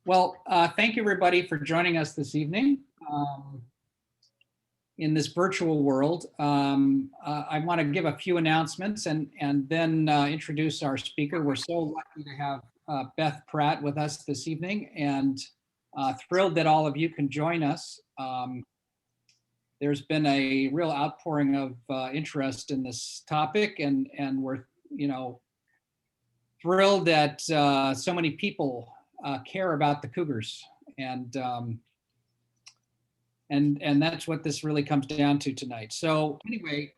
Well, thank you everybody for joining us this evening in this virtual world. I want to give a few announcements and then introduce our speaker. We're so lucky to have Beth Pratt with us this evening and thrilled that all of you can join us. There's been a real outpouring of interest in this topic, and we're thrilled that so many people care about the Cougars, and that's what this really comes down to tonight. So anyway,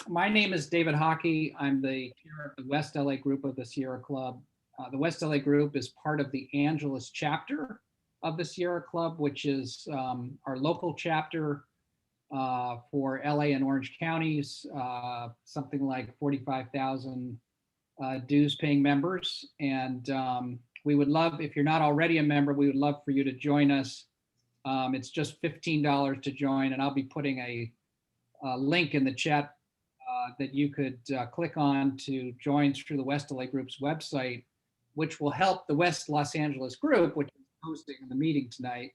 my name is David Hockey. I'm the chair of the West LA group of the Sierra Club. The West LA group is part of the Angeles chapter of the Sierra Club, which is our local chapter for LA and Orange counties, something like 45,000 dues paying members. And we would love, if you're not already a member, we would love for you to join us. It's just $15 to join, and I'll be putting a link in the chat that you could click on to join through the West LA Group's website, which will help the West Los Angeles group, which is hosting the meeting tonight.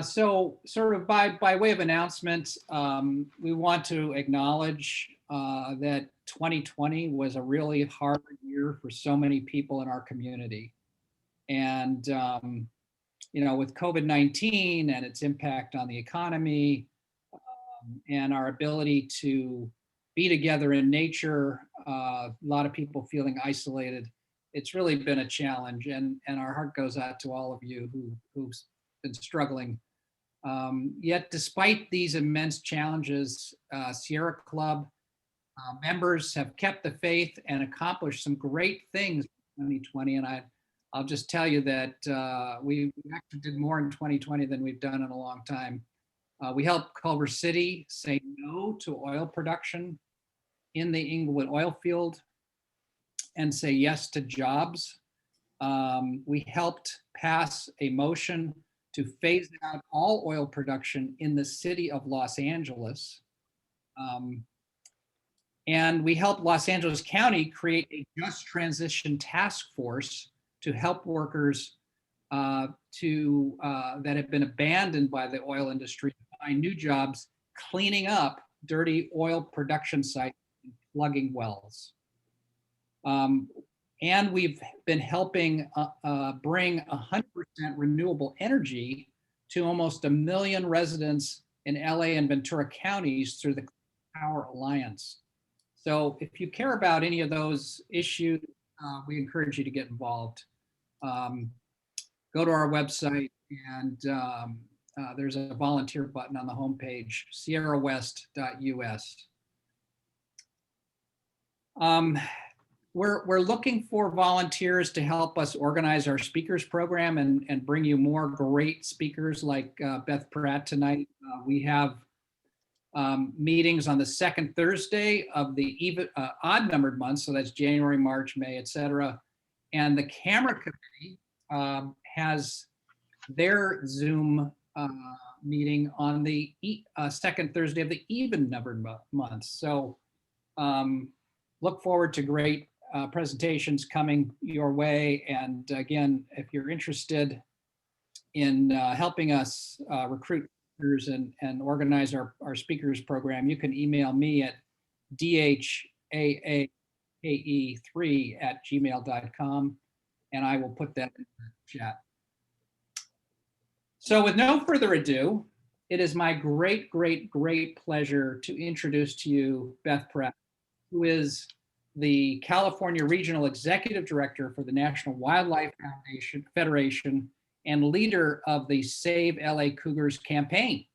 So sort of by way of announcement, we want to acknowledge that 2020 was a really hard year for so many people in our community. And, with COVID-19 and its impact on the economy and our ability to be together in nature, a lot of people feeling isolated, it's really been a challenge, and our heart goes out to all of you who've been struggling. Yet despite these immense challenges, Sierra Club members have kept the faith and accomplished some great things in 2020. And I'll just tell you that we actually did more in 2020 than we've done in a long time. We helped Culver City say no to oil production in the Inglewood oil field and say yes to jobs. We helped pass a motion to phase out all oil production in the city of Los Angeles. And we helped Los Angeles County create a just transition task force to help workers that have been abandoned by the oil industry find new jobs cleaning up dirty oil production sites and plugging wells. And we've been helping bring 100% renewable energy to almost 1 million residents in LA and Ventura counties through the Power Alliance. So if you care about any of those issues, we encourage you to get involved. Go to our website, and there's a volunteer button on the homepage, sierrawest.us. We're looking for volunteers to help us organize our speakers program and bring you more great speakers like Beth Pratt tonight. We have meetings on the second Thursday of the odd numbered months, so that's January, March, May, etc. And the camera committee has their Zoom meeting on the second Thursday of the even numbered months. So look forward to great presentations coming your way. And again, if you're interested in helping us recruit speakers and organize our speakers program, you can email me at dhaake3@gmail.com, and I will put that in the chat. So with no further ado, it is my great, great, great pleasure to introduce to you Beth Pratt, who is the California Regional Executive Director for the National Wildlife Federation and leader of the Save LA Cougars campaign.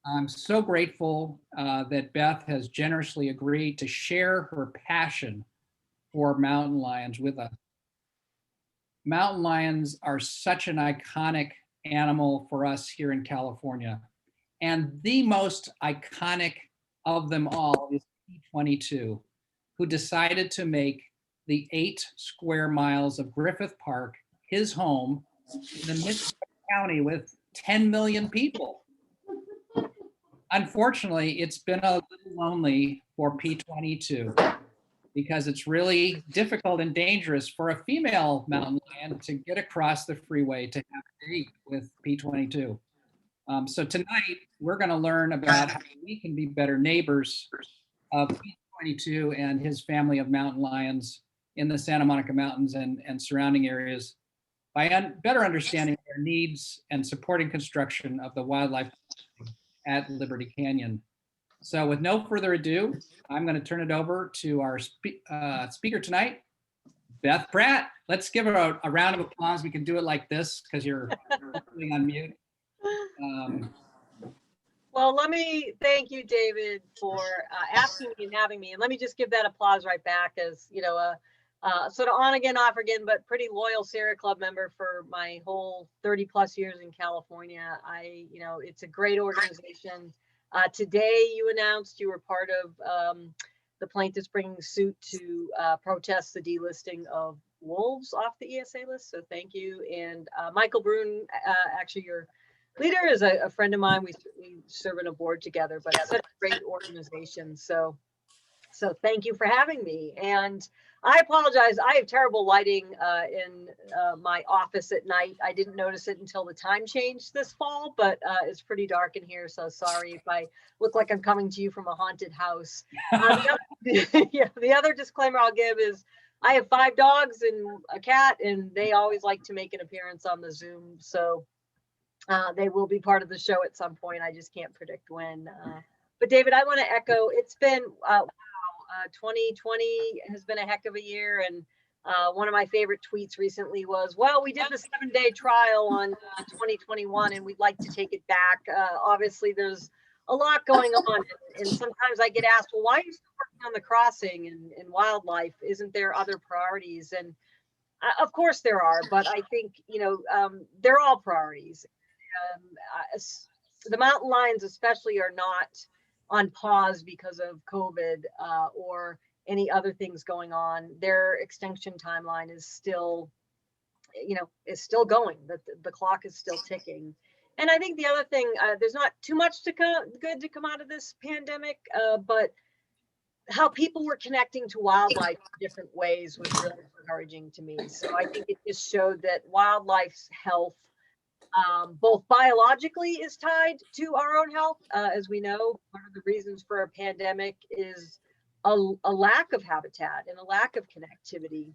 I'm so grateful that Beth has generously agreed to share her passion for mountain lions with us. Mountain lions are such an iconic animal for us here in California. And the most iconic of them all is P22, who decided to make the 8 square miles of Griffith Park his home in the midst of a county with 10 million people. Unfortunately, it's been a little lonely for P22. because it's really difficult and dangerous for a female mountain lion to get across the freeway to have a date with P22. So tonight, we're going to learn about how we can be better neighbors of P22 and his family of mountain lions in the Santa Monica Mountains and surrounding areas by better understanding their needs and supporting construction of the wildlife at Liberty Canyon. So with no further ado, I'm going to turn it over to our speaker tonight, Beth Pratt. Let's give her a round of applause. We can do it like this because you're on mute. Well, let me thank you, David, for asking me and having me. And let me just give that applause right back as, you know, sort of on again, off again, but pretty loyal Sierra Club member for my whole 30 plus years in California. You know, it's a great organization. Today you announced you were part of the plaintiffs bringing suit to protest the delisting of wolves off the ESA list. So thank you. And Michael Brune, actually your leader is a friend of mine. We serve on a board together, but it's such a great organization. So thank you for having me. And I apologize. I have terrible lighting in my office at night. I didn't notice it until the time changed this fall, but it's pretty dark in here. So sorry if I look like I'm coming to you from a haunted house. The other disclaimer I'll give is I have 5 dogs and a cat, and they always like to make an appearance on the Zoom. So they will be part of the show at some point. I just can't predict when. But David, I want to echo, it's been, wow, 2020 has been a heck of a year. And one of my favorite tweets recently was, well, we did the 7-day trial on 2021 and we'd like to take it back. Obviously, there's a lot going on. And sometimes I get asked, well, why are you still working on the crossing and wildlife? Isn't there other priorities? And of course there are, but I think, you know, they're all priorities. The mountain lions especially are not on pause because of COVID or any other things going on. Their extinction timeline is still, you know, is still going. The clock is still ticking. And I think the other thing, there's not too much good to come out of this pandemic, but how people were connecting to wildlife in different ways was really encouraging to me. So I think it just showed that wildlife's health, both biologically is tied to our own health. As we know, one of the reasons for a pandemic is a lack of habitat and a lack of connectivity,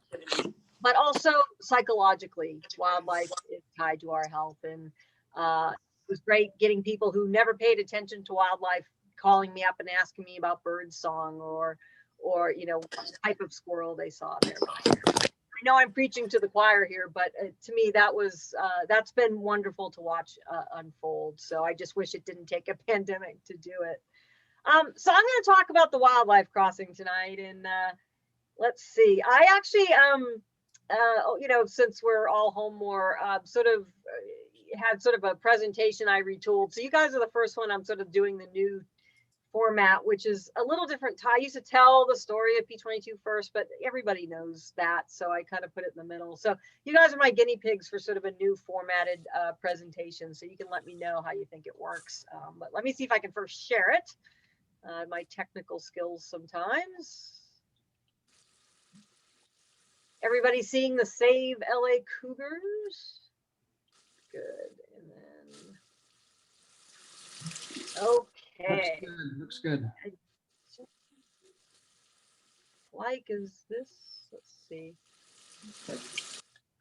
but also psychologically, wildlife is tied to our health. And it was great getting people who never paid attention to wildlife calling me up and asking me about bird song or you know, what type of squirrel they saw there. I know I'm preaching to the choir here, but to me, that's been wonderful to watch unfold. So I just wish it didn't take a pandemic to do it. So I'm going to talk about the wildlife crossing tonight, and let's see. I actually, you know, since we're all home more, sort of had sort of a presentation I retooled. So you guys are the first one. I'm sort of doing the new format, which is a little different. I used to tell the story of P22 first, but everybody knows that. So I kind of put it in the middle. So you guys are my guinea pigs for sort of a new formatted presentation. So you can let me know how you think it works. But let me see if I can first share it. My technical skills sometimes. Everybody seeing the Save LA Cougars? Good. And then, okay. Looks good. Like is this? Let's see.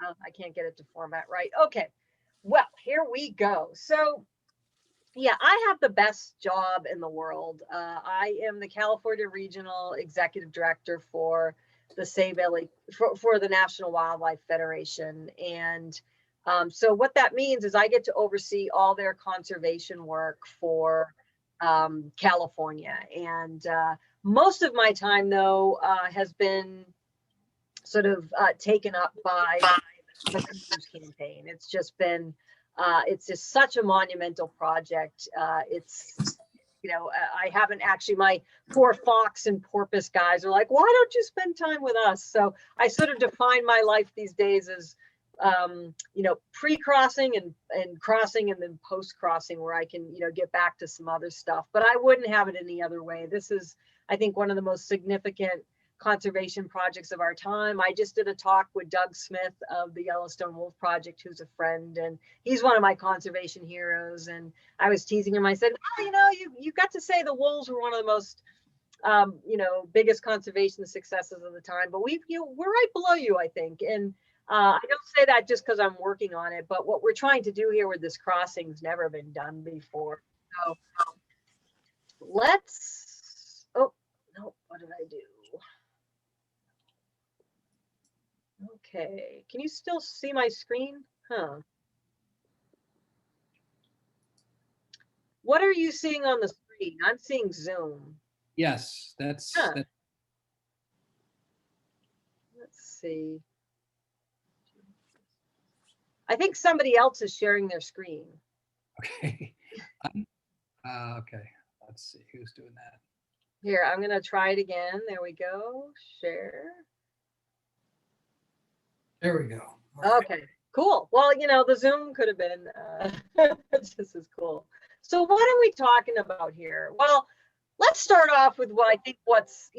Oh, I can't get it to format right. Okay. Well, here we go. So yeah, I have the best job in the world. I am the California Regional Executive Director for the Save LA, for the National Wildlife Federation. And so what that means is I get to oversee all their conservation work for California. And most of my time, though, has been sort of taken up by the Cougars campaign. It's just been, it's just such a monumental project. It's, you know, I haven't actually, my poor fox and porpoise guys are like, why don't you spend time with us? So I sort of define my life these days as, you know, pre-crossing and crossing and then post-crossing where I can, you know, get back to some other stuff, but I wouldn't have it any other way. This is, I think, one of the most significant conservation projects of our time. I just did a talk with Doug Smith of the Yellowstone Wolf Project, who's a friend, and he's one of my conservation heroes. And I was teasing him. I said, oh, you got to say the wolves were one of the most, biggest conservation successes of the time, but we're right below you, I think. And I don't say that just because I'm working on it, but what we're trying to do here with this crossing's never been done before. So let's, oh, no, what did I do? Okay, can you still see my screen? Huh. What are you seeing on the screen? I'm seeing Zoom. Yes, that's. Let's see. I think somebody else is sharing their screen. Okay. Okay, let's see who's doing that. Here, I'm going to try it again. There we go. Share. There we go. Okay, cool. Well, the Zoom could have been just as cool. So what are we talking about here? Well, let's start off with what's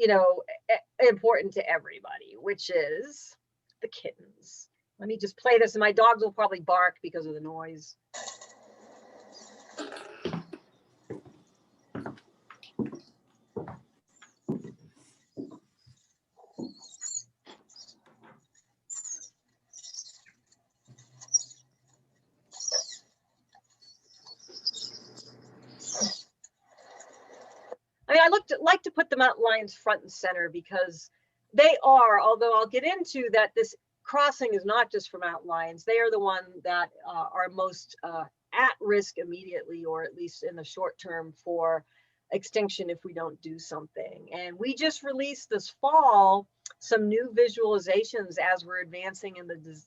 important to everybody, which is the kittens. Let me just play this, and my dogs will probably bark because of the noise. I mean, I like to put the mountain lions front and center because they are, although I'll get into that, this crossing is not just for mountain lions. They are the one that are most at risk immediately, or at least in the short term, for extinction if we don't do something. And we just released this fall some new visualizations as we're advancing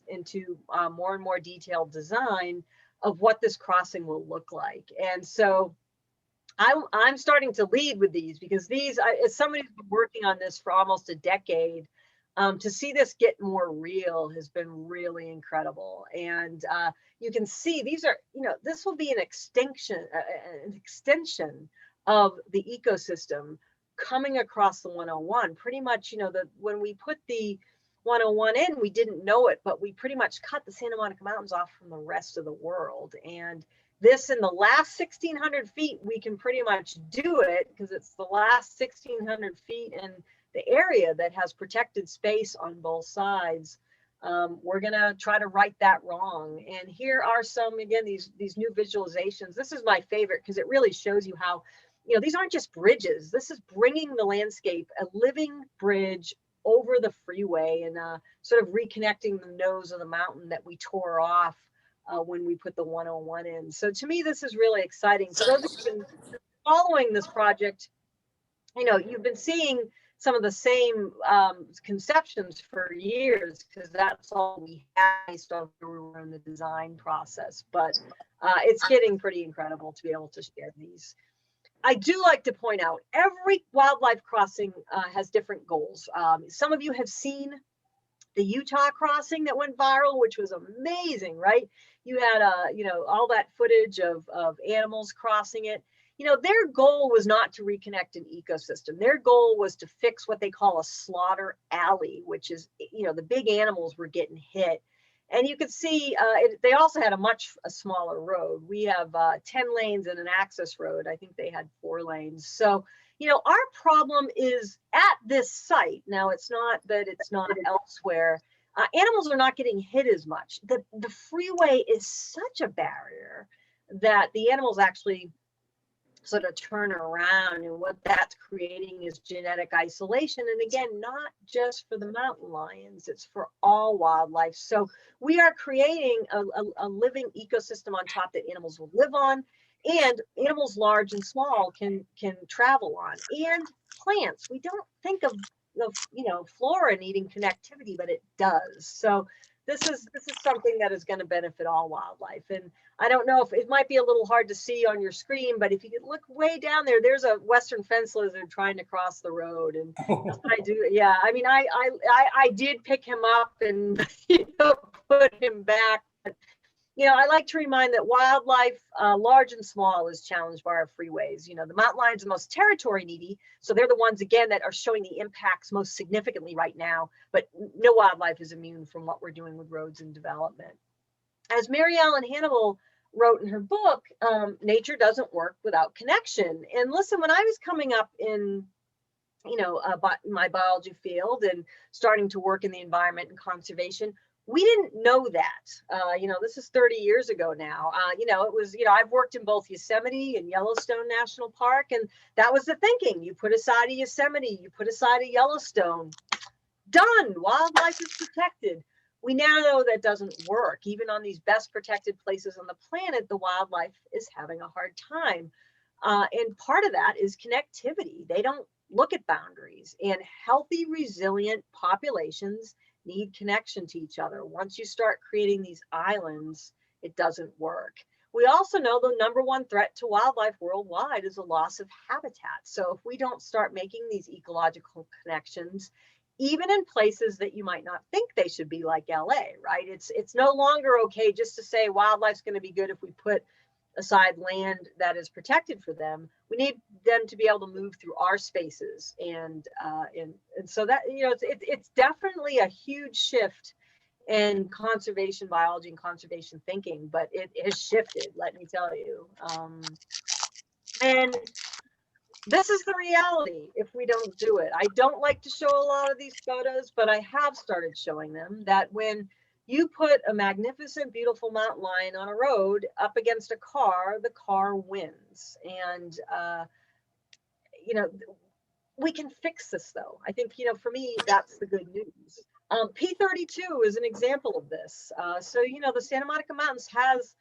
into more and more detailed design of what this crossing will look like. And so I'm starting to lead with these because as somebody who's been working on this for almost a decade, to see this get more real has been really incredible. And you can see these are, this will be an extension of the ecosystem coming across the 101. Pretty much, when we put the 101 in, we didn't know it, but we pretty much cut the Santa Monica Mountains off from the rest of the world. And this, in the last 1,600 feet, we can pretty much do it because it's the last 1,600 feet in the area that has protected space on both sides. We're gonna try to right that wrong. And here are some, again, these new visualizations. This is my favorite because it really shows you how, these aren't just bridges. This is bringing the landscape, a living bridge over the freeway, and sort of reconnecting the nose of the mountain that we tore off when we put the 101 in. So to me, this is really exciting. So those who've been following this project, you've been seeing some of the same conceptions for years, because that's all we had based on where we were in the design process. But it's getting pretty incredible to be able to share these. I do like to point out every wildlife crossing has different goals. Some of you have seen the Utah crossing that went viral, which was amazing, right? You had all that footage of animals crossing it. Their goal was not to reconnect an ecosystem. Their goal was to fix what they call a slaughter alley, which is, the big animals were getting hit. And you could see they also had a smaller road. We have 10 lanes and an access road. I think they had 4 lanes. So, our problem is at this site. Now, it's not that it's not elsewhere. Animals are not getting hit as much. The freeway is such a barrier that the animals actually sort of turn around, and what that's creating is genetic isolation. And again, not just for the mountain lions, it's for all wildlife. So we are creating a living ecosystem on top that animals will live on, and animals large and small can travel on, and plants. We don't think of flora needing connectivity, but it does. So this is something that is going to benefit all wildlife. And I don't know if it might be a little hard to see on your screen, but if you could look way down there, there's a western fence lizard trying to cross the road. And that's what I do. Yeah, I mean, I did pick him up and put him back. But I like to remind that wildlife, large and small, is challenged by our freeways. The mountain lions are most territory needy, so they're the ones, again, that are showing the impacts most significantly right now, but no wildlife is immune from what we're doing with roads and development. As Mary Ellen Hannibal wrote in her book, nature doesn't work without connection. And listen, when I was coming up in my biology field and starting to work in the environment and conservation, we didn't know that. This is 30 years ago now. It was, I've worked in both Yosemite and Yellowstone National Park, and that was the thinking. You put aside a Yosemite, you put aside a Yellowstone, done, wildlife is protected. We now know that doesn't work. Even on these best protected places on the planet, the wildlife is having a hard time. And part of that is connectivity. They don't look at boundaries, and healthy, resilient populations need connection to each other. Once you start creating these islands, it doesn't work. We also know the number one threat to wildlife worldwide is a loss of habitat. So if we don't start making these ecological connections, even in places that you might not think they should be, like LA, right? It's no longer okay just to say wildlife's going to be good if we put aside land that is protected for them. We need them to be able to move through our spaces, and so that it's definitely a huge shift in conservation biology and conservation thinking, but it has shifted, let me tell you. And this is the reality if we don't do it. I don't like to show a lot of these photos, but I have started showing them that when you put a magnificent, beautiful mountain lion on a road up against a car, the car wins. And, we can fix this, though. I think, for me, that's the good news. P32 is an example of this. So, the Santa Monica Mountains has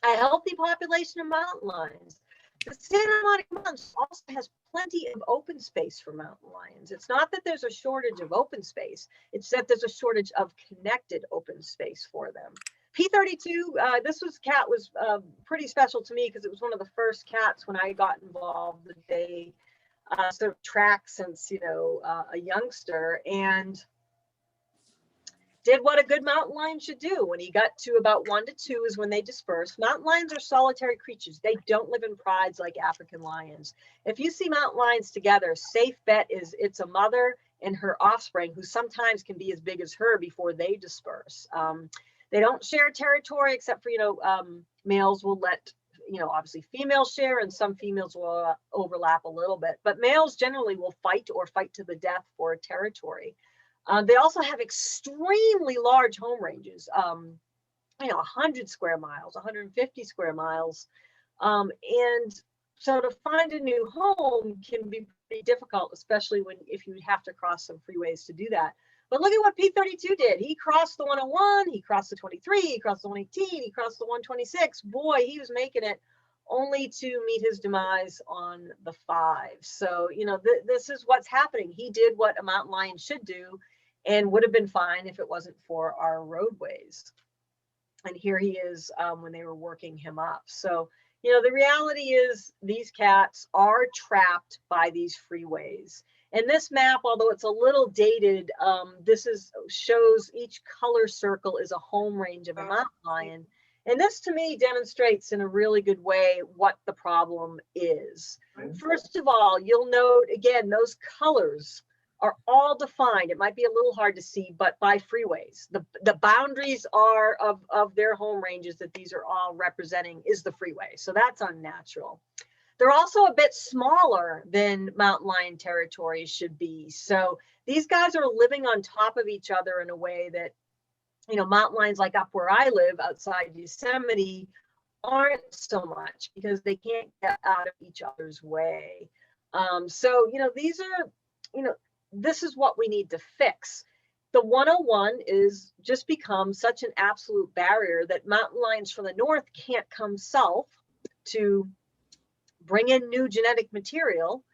a healthy population of mountain lions. The Santa Monica Mountains also has plenty of open space for mountain lions. It's not that there's a shortage of open space, it's that there's a shortage of connected open space for them. P32, this cat was pretty special to me because it was one of the first cats when I got involved with a sort of track since, a youngster, and did what a good mountain lion should do. When he got to about 1 to 2 is when they disperse. Mountain lions are solitary creatures. They don't live in prides like African lions. If you see mountain lions together, safe bet is it's a mother and her offspring, who sometimes can be as big as her before they disperse. They don't share territory except for, males will let, obviously females share, and some females will overlap a little bit, but males generally will fight or fight to the death for territory. They also have extremely large home ranges, 100 square miles, 150 square miles. And so to find a new home can be pretty difficult, especially if you have to cross some freeways to do that. But look at what P32 did. He crossed the 101, he crossed the 23, he crossed the 118, he crossed the 126. Boy, he was making it, only to meet his demise on the 5. So, this is what's happening. He did what a mountain lion should do, and would have been fine if it wasn't for our roadways. And here he is when they were working him up. So, the reality is these cats are trapped by these freeways. And this map, although it's a little dated, shows each color circle is a home range of a mountain lion. And this, to me, demonstrates in a really good way what the problem is. First of all, you'll note, again, those colors are all defined. It might be a little hard to see, but by freeways. The boundaries are of their home ranges that these are all representing is the freeway. So that's unnatural. They're also a bit smaller than mountain lion territories should be. So these guys are living on top of each other in a way that, mountain lions like up where I live outside Yosemite aren't so much, because they can't get out of each other's way. So, these are, this is what we need to fix. The 101 is just become such an absolute barrier that mountain lions from the north can't come south to bring in new genetic material.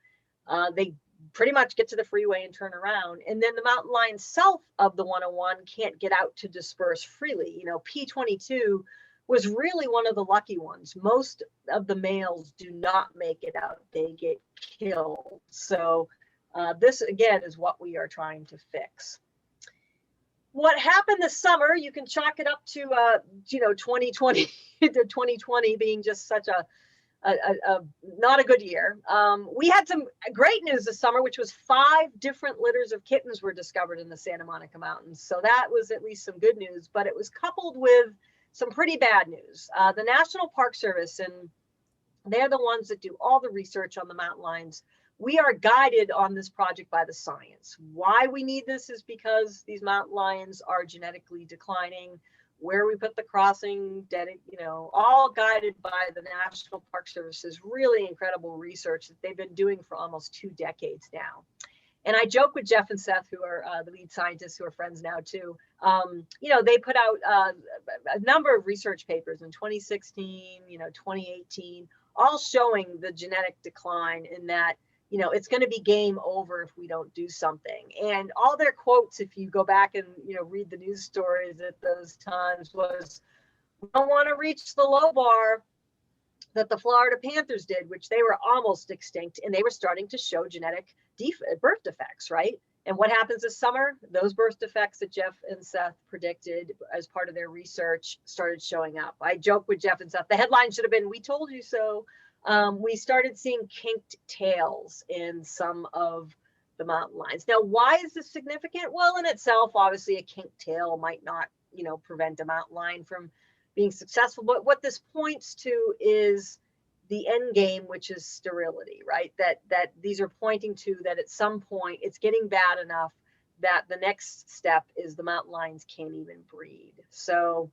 They pretty much get to the freeway and turn around. And then the mountain lions south of the 101 can't get out to disperse freely. P22 was really one of the lucky ones. Most of the males do not make it out. They get killed. So this, again, is what we are trying to fix. what happened this summer, you can chalk it up to, 2020 to 2020 being just such a not a good year. We had some great news this summer, which was 5 different litters of kittens were discovered in the Santa Monica Mountains. So that was at least some good news, but it was coupled with some pretty bad news. The National Park Service, and they're the ones that do all the research on the mountain lions. We are guided on this project by the science. Why we need this is because these mountain lions are genetically declining. Where we put the crossing, all guided by the National Park Service's really incredible research that they've been doing for almost 2 decades now. And I joke with Jeff and Seth, who are the lead scientists, who are friends now too. They put out a number of research papers in 2016, 2018, all showing the genetic decline, in that it's going to be game over if we don't do something. And all their quotes, if you go back and, read the news stories at those times, was, we don't want to reach the low bar that the Florida Panthers did, which they were almost extinct, and they were starting to show genetic birth defects, right? And what happens this summer? Those birth defects that Jeff and Seth predicted as part of their research started showing up. I joke with Jeff and Seth, the headline should have been, "We told you so." We started seeing kinked tails in some of the mountain lions. Now, why is this significant? Well, in itself, obviously, a kinked tail might not, prevent a mountain lion from being successful. But what this points to is the end game, which is sterility, right? That these are pointing to that at some point it's getting bad enough that the next step is the mountain lions can't even breed. So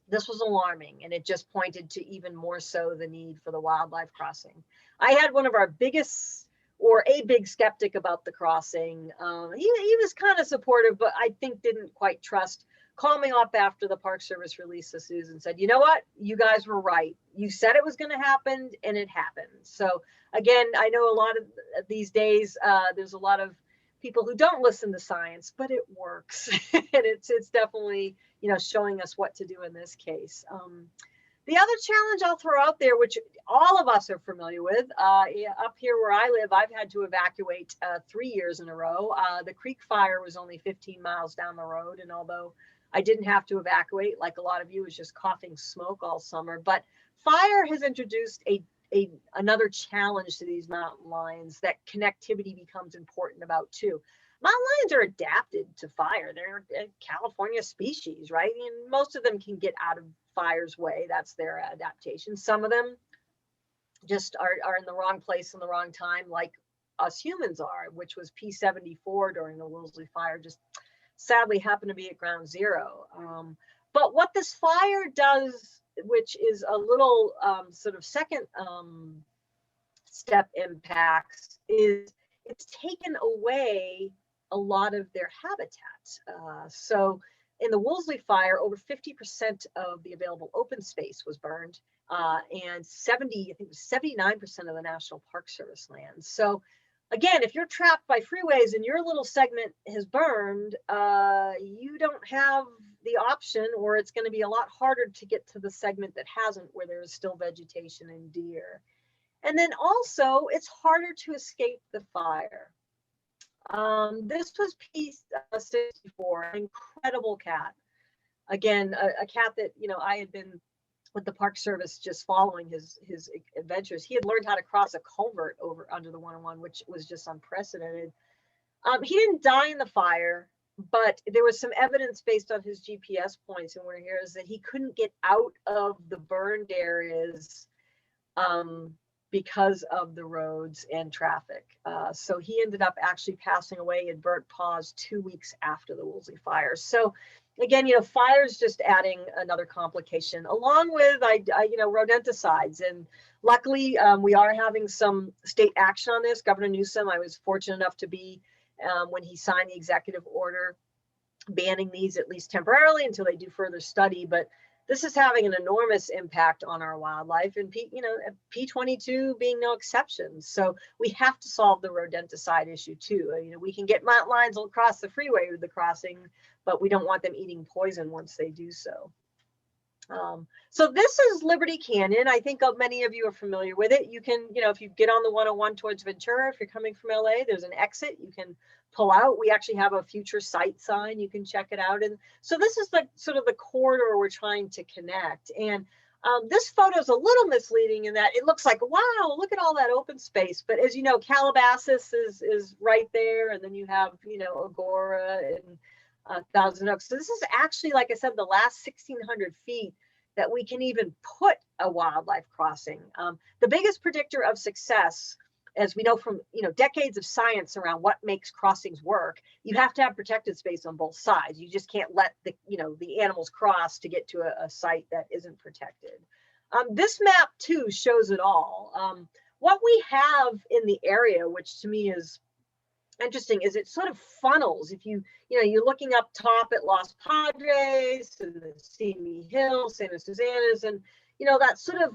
this was alarming, and it just pointed to even more so the need for the wildlife crossing. I had one of our biggest, or a big skeptic about the crossing. He was kind of supportive, but I think didn't quite trust. Called me up after the Park Service released this news and said, "You know what? You guys were right. You said it was going to happen, and it happened." So again, I know a lot of these days, there's a lot of people who don't listen to science, but it works. And it's definitely, showing us what to do in this case. The other challenge I'll throw out there, which all of us are familiar with, up here where I live, I've had to evacuate 3 years in a row. The Creek Fire was only 15 miles down the road, and although I didn't have to evacuate, like a lot of you, was just coughing smoke all summer. But fire has introduced another challenge to these mountain lions that connectivity becomes important about too. Mountain lions are adapted to fire. They're a California species, right? And most of them can get out of fire's way. That's their adaptation. Some of them just are in the wrong place in the wrong time, like us humans are, which was P74 during the Woolsey fire, just sadly happened to be at ground zero. But what this fire does, which is a little sort of second step impacts, is it's taken away a lot of their habitat. So in the Woolsey fire, over 50% of the available open space was burned, and 79% of the National Park Service land. So again, if you're trapped by freeways and your little segment has burned, you don't have the option, or it's going to be a lot harder to get to the segment that hasn't, where there is still vegetation and deer. And then also, it's harder to escape the fire. This was P64, an incredible cat. Again, a cat that, I had been with the Park Service just following his adventures. He had learned how to cross a culvert over under the 101, which was just unprecedented. He didn't die in the fire, but there was some evidence based on his GPS points and where he is that he couldn't get out of the burned areas because of the roads and traffic. So he ended up actually passing away in burnt paws 2 weeks after the Woolsey fire. So again, fire's just adding another complication, along with rodenticides. And luckily, we are having some state action on this. Governor Newsom, I was fortunate enough to be when he signed the executive order banning these, at least temporarily, until they do further study. But this is having an enormous impact on our wildlife, and P22 being no exception. So we have to solve the rodenticide issue too. We can get mountain lions across the freeway with the crossing, but we don't want them eating poison once they do so. So this is Liberty Canyon. I think many of you are familiar with it. You can, if you get on the 101 towards Ventura, if you're coming from LA, there's an exit. You can pull out. We actually have a future site sign. You can check it out. And so this is the sort of the corridor we're trying to connect. And this photo is a little misleading in that it looks like, wow, look at all that open space. But as you know, Calabasas is right there. And then you have, Agora and Thousand Oaks. So this is actually, like I said, the last 1,600 feet that we can even put a wildlife crossing. The biggest predictor of success, as we know from decades of science around what makes crossings work, you have to have protected space on both sides. You just can't let the animals cross to get to a site that isn't protected. This map too shows it all. What we have in the area, which to me is interesting, is it sort of funnels. If you're looking up top at Los Padres and the Simi Hill, Santa Susana's, and that sort of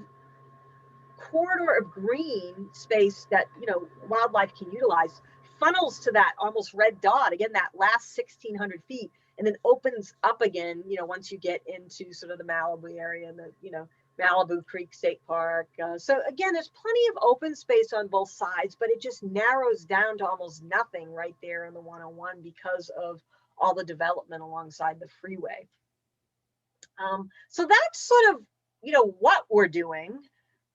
corridor of green space that wildlife can utilize funnels to that almost red dot again, that last 1,600 feet, and then opens up again once you get into sort of the Malibu area and the Malibu Creek State Park. So again, there's plenty of open space on both sides, but it just narrows down to almost nothing right there in the 101 because of all the development alongside the freeway. So that's sort of, what we're doing.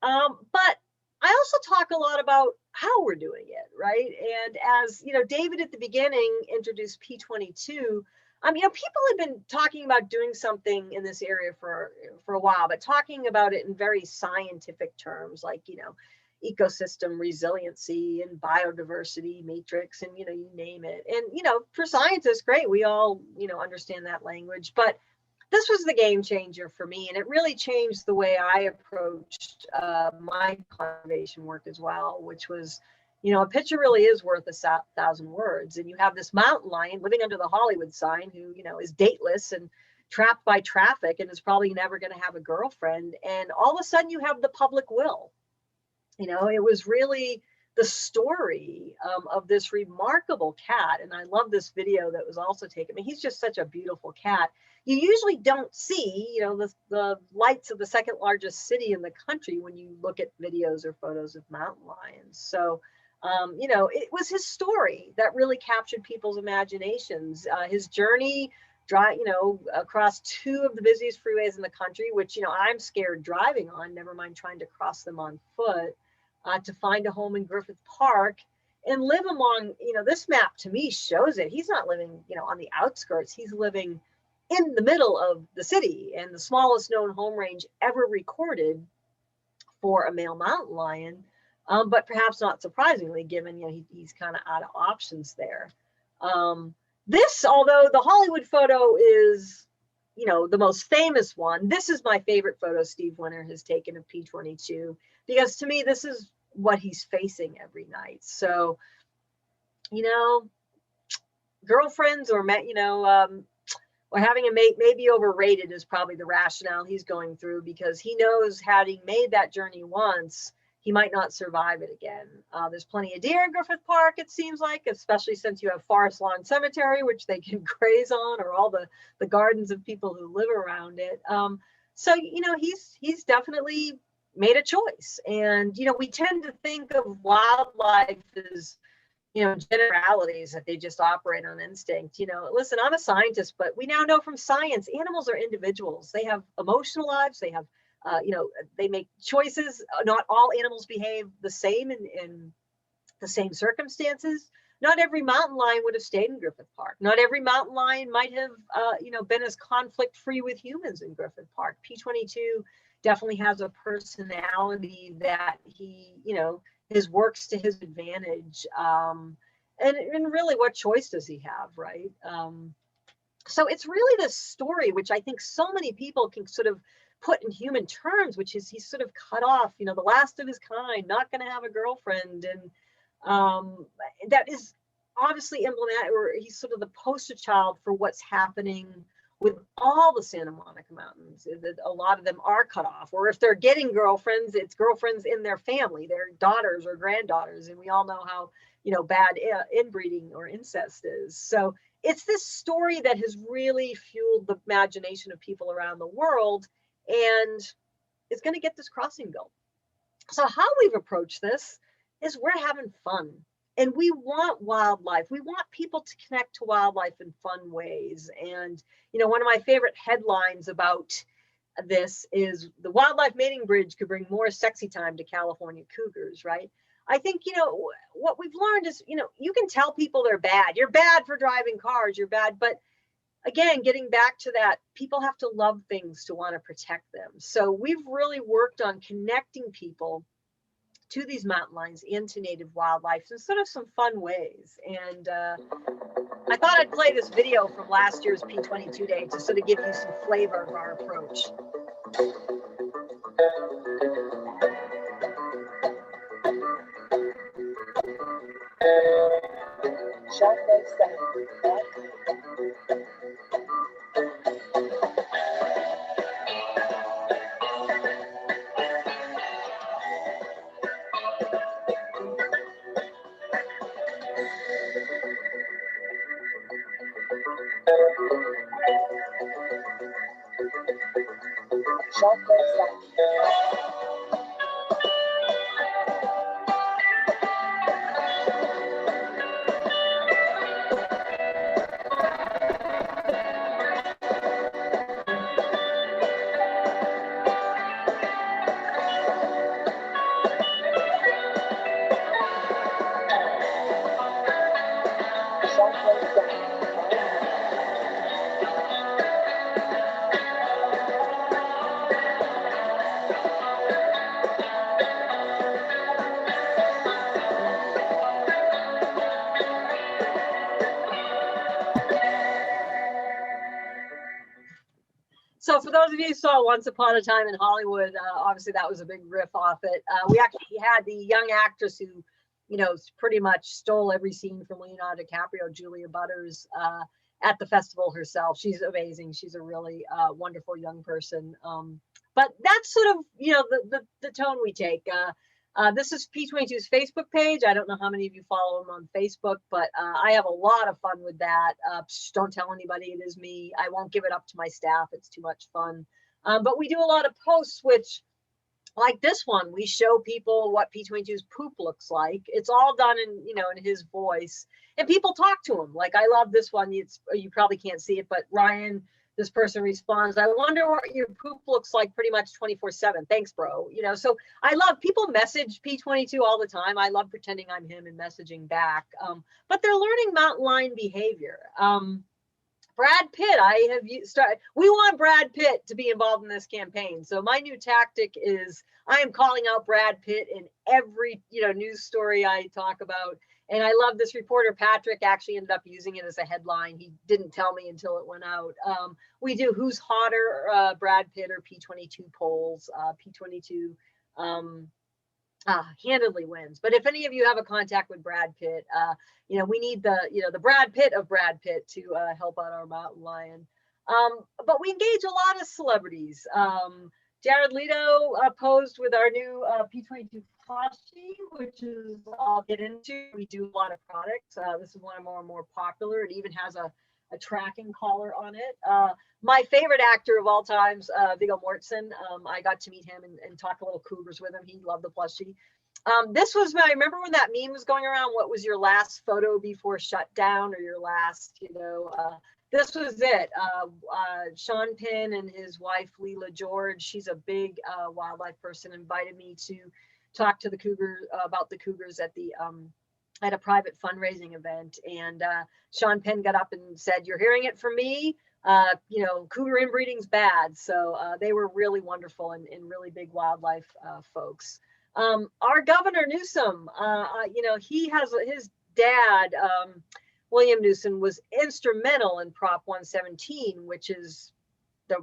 But I also talk a lot about how we're doing it, right? And as, David at the beginning introduced P22, people have been talking about doing something in this area for a while, but talking about it in very scientific terms, like, ecosystem resiliency and biodiversity matrix, and, you name it. And, for scientists, great, we all, understand that language, but this was the game changer for me. And it really changed the way I approached my conservation work as well, which was, a picture really is worth 1,000 words. And you have this mountain lion living under the Hollywood sign who, is dateless and trapped by traffic and is probably never going to have a girlfriend. And all of a sudden you have the public will. It was really the story of this remarkable cat. And I love this video that was also taken. I mean, he's just such a beautiful cat. You usually don't see, the lights of the second largest city in the country when you look at videos or photos of mountain lions. So, it was his story that really captured people's imaginations. His journey, across two of the busiest freeways in the country, which, I'm scared driving on, never mind trying to cross them on foot, to find a home in Griffith Park and live among, this map to me shows it. He's not living, on the outskirts. He's living in the middle of the city, and the smallest known home range ever recorded for a male mountain lion. But perhaps not surprisingly, given, he's kind of out of options there. This, although the Hollywood photo is, the most famous one, this is my favorite photo Steve Winter has taken of P22, because to me, this is what he's facing every night. So, girlfriends or, or having a mate may be overrated is probably the rationale he's going through, because he knows, having made that journey once, he might not survive it again. There's plenty of deer in Griffith Park, it seems like, especially since you have Forest Lawn Cemetery, which they can graze on, or all the gardens of people who live around it. So, he's definitely made a choice. And, we tend to think of wildlife as, generalities, that they just operate on instinct. Listen, I'm a scientist, but we now know from science, animals are individuals. They have emotional lives. They have, they make choices. Not all animals behave the same in the same circumstances. Not every mountain lion would have stayed in Griffith Park. Not every mountain lion might have, been as conflict-free with humans in Griffith Park. P22 definitely has a personality that he, his works to his advantage. And really, what choice does he have, right? So it's really this story, which I think so many people can sort of put in human terms, which is he's sort of cut off, the last of his kind, not going to have a girlfriend. And that is obviously emblematic, or he's sort of the poster child for what's happening with all the Santa Monica Mountains. A lot of them are cut off, or if they're getting girlfriends, it's girlfriends in their family, their daughters or granddaughters. And we all know how, bad inbreeding or incest is. So it's this story that has really fueled the imagination of people around the world. and is going to get this crossing built. So how we've approached this is we're having fun, and we want wildlife. We want people to connect to wildlife in fun ways. And, you know, one of my favorite headlines about this is the wildlife mating bridge could bring more sexy time to California cougars, right? I think, you know, what we've learned is, you know, you can tell people they're bad. You're bad for driving cars, you're bad. But again, getting back to that, people have to love things to want to protect them. So we've really worked on connecting people to these mountain lions and to native wildlife in sort of some fun ways. And I thought I'd play this video from last year's P22 Day to sort of give you some flavor of our approach. So for those of you who saw Once Upon a Time in Hollywood, obviously that was a big riff off it. We actually had the young actress who, you know, pretty much stole every scene from Leonardo DiCaprio, Julia Butters, at the festival herself. She's amazing. She's a really wonderful young person. But that's sort of, you know, the tone we take. This is P22's Facebook page. I don't know how many of you follow him on Facebook, but I have a lot of fun with that. Don't tell anybody it is me. I won't give it up to my staff. It's too much fun. But we do a lot of posts, which, like this one, we show people what P22's poop looks like. It's all done in, you know, in his voice, and people talk to him. Like, I love this one. You probably can't see it, but Ryan, this person responds, I wonder what your poop looks like pretty much 24/7. Thanks, bro. You know, so I love, people message P22 all the time. I love pretending I'm him and messaging back. But they're learning mountain lion behavior. Brad Pitt, we want Brad Pitt to be involved in this campaign. So my new tactic is I am calling out Brad Pitt in every, you know, news story I talk about. And I love this reporter, Patrick, actually ended up using it as a headline. He didn't tell me until it went out. We do Who's Hotter, Brad Pitt or P22 polls. P22 handedly wins. But if any of you have a contact with Brad Pitt, you know, we need the Brad Pitt of Brad Pitt to help out our mountain lion. But we engage a lot of celebrities. Jared Leto posed with our new P22 plushie, which is I'll get into. We do a lot of products. This is one of our more popular. It even has a tracking collar on it. My favorite actor of all times, Viggo Mortensen. I got to meet him and talk a little cougars with him. He loved the plushie. This was I remember when that meme was going around. What was your last photo before shutdown, or your last, you know? This was it. Sean Penn and his wife, Leela George, she's a big wildlife person, invited me to talk to the cougars about the cougars at a private fundraising event. And Sean Penn got up and said, "You're hearing it from me. You know, cougar inbreeding's bad." So they were really wonderful and really big wildlife folks. Our Governor Newsom, you know, he has his dad, William Newsom, was instrumental in Prop 117, which is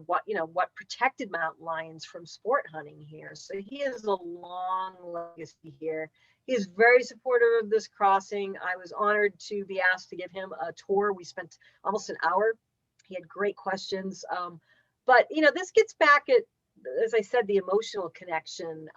what protected mountain lions from sport hunting here. So he has a long legacy here. He is very supportive of this crossing. I was honored to be asked to give him a tour. We spent almost an hour. He had great questions. But, you know, this gets back at, as I said, the emotional connection.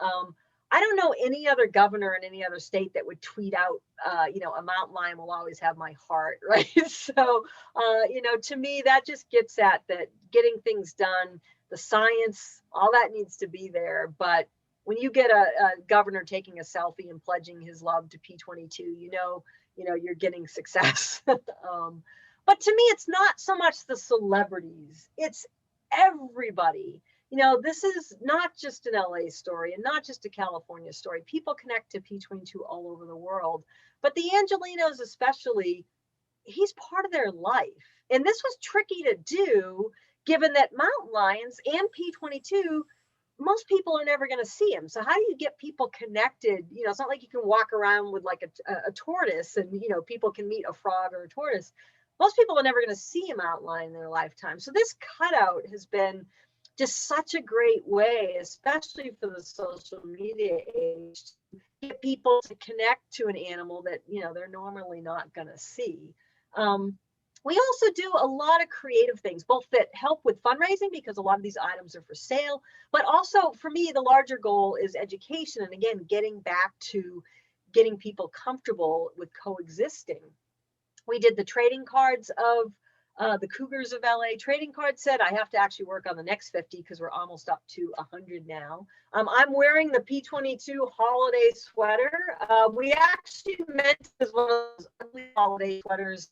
I don't know any other governor in any other state that would tweet out, a mountain lion will always have my heart, right? So, to me, that just gets at that getting things done, the science, all that needs to be there. But when you get a governor taking a selfie and pledging his love to P22, you're getting success. But to me, it's not so much the celebrities, it's everybody. This is not just an LA story and not just a California story. People connect to P22 all over the world, but the Angelinos especially, he's part of their life. And this was tricky to do given that mountain lions and P22, most people are never going to see him. So how do you get people connected? It's not like you can walk around with like a tortoise and, people can meet a frog or a tortoise. Most people are never going to see a mountain lion in their lifetime. So this cutout has been just such a great way, especially for the social media age, to get people to connect to an animal that, they're normally not going to see. We also do a lot of creative things, both that help with fundraising because a lot of these items are for sale, but also for me, the larger goal is education. And again, getting back to getting people comfortable with coexisting. We did the trading cards of the Cougars of LA. Trading card set, I have to actually work on the next 50 because we're almost up to 100 now. I'm wearing the P22 holiday sweater. We actually meant as one of those ugly holiday sweaters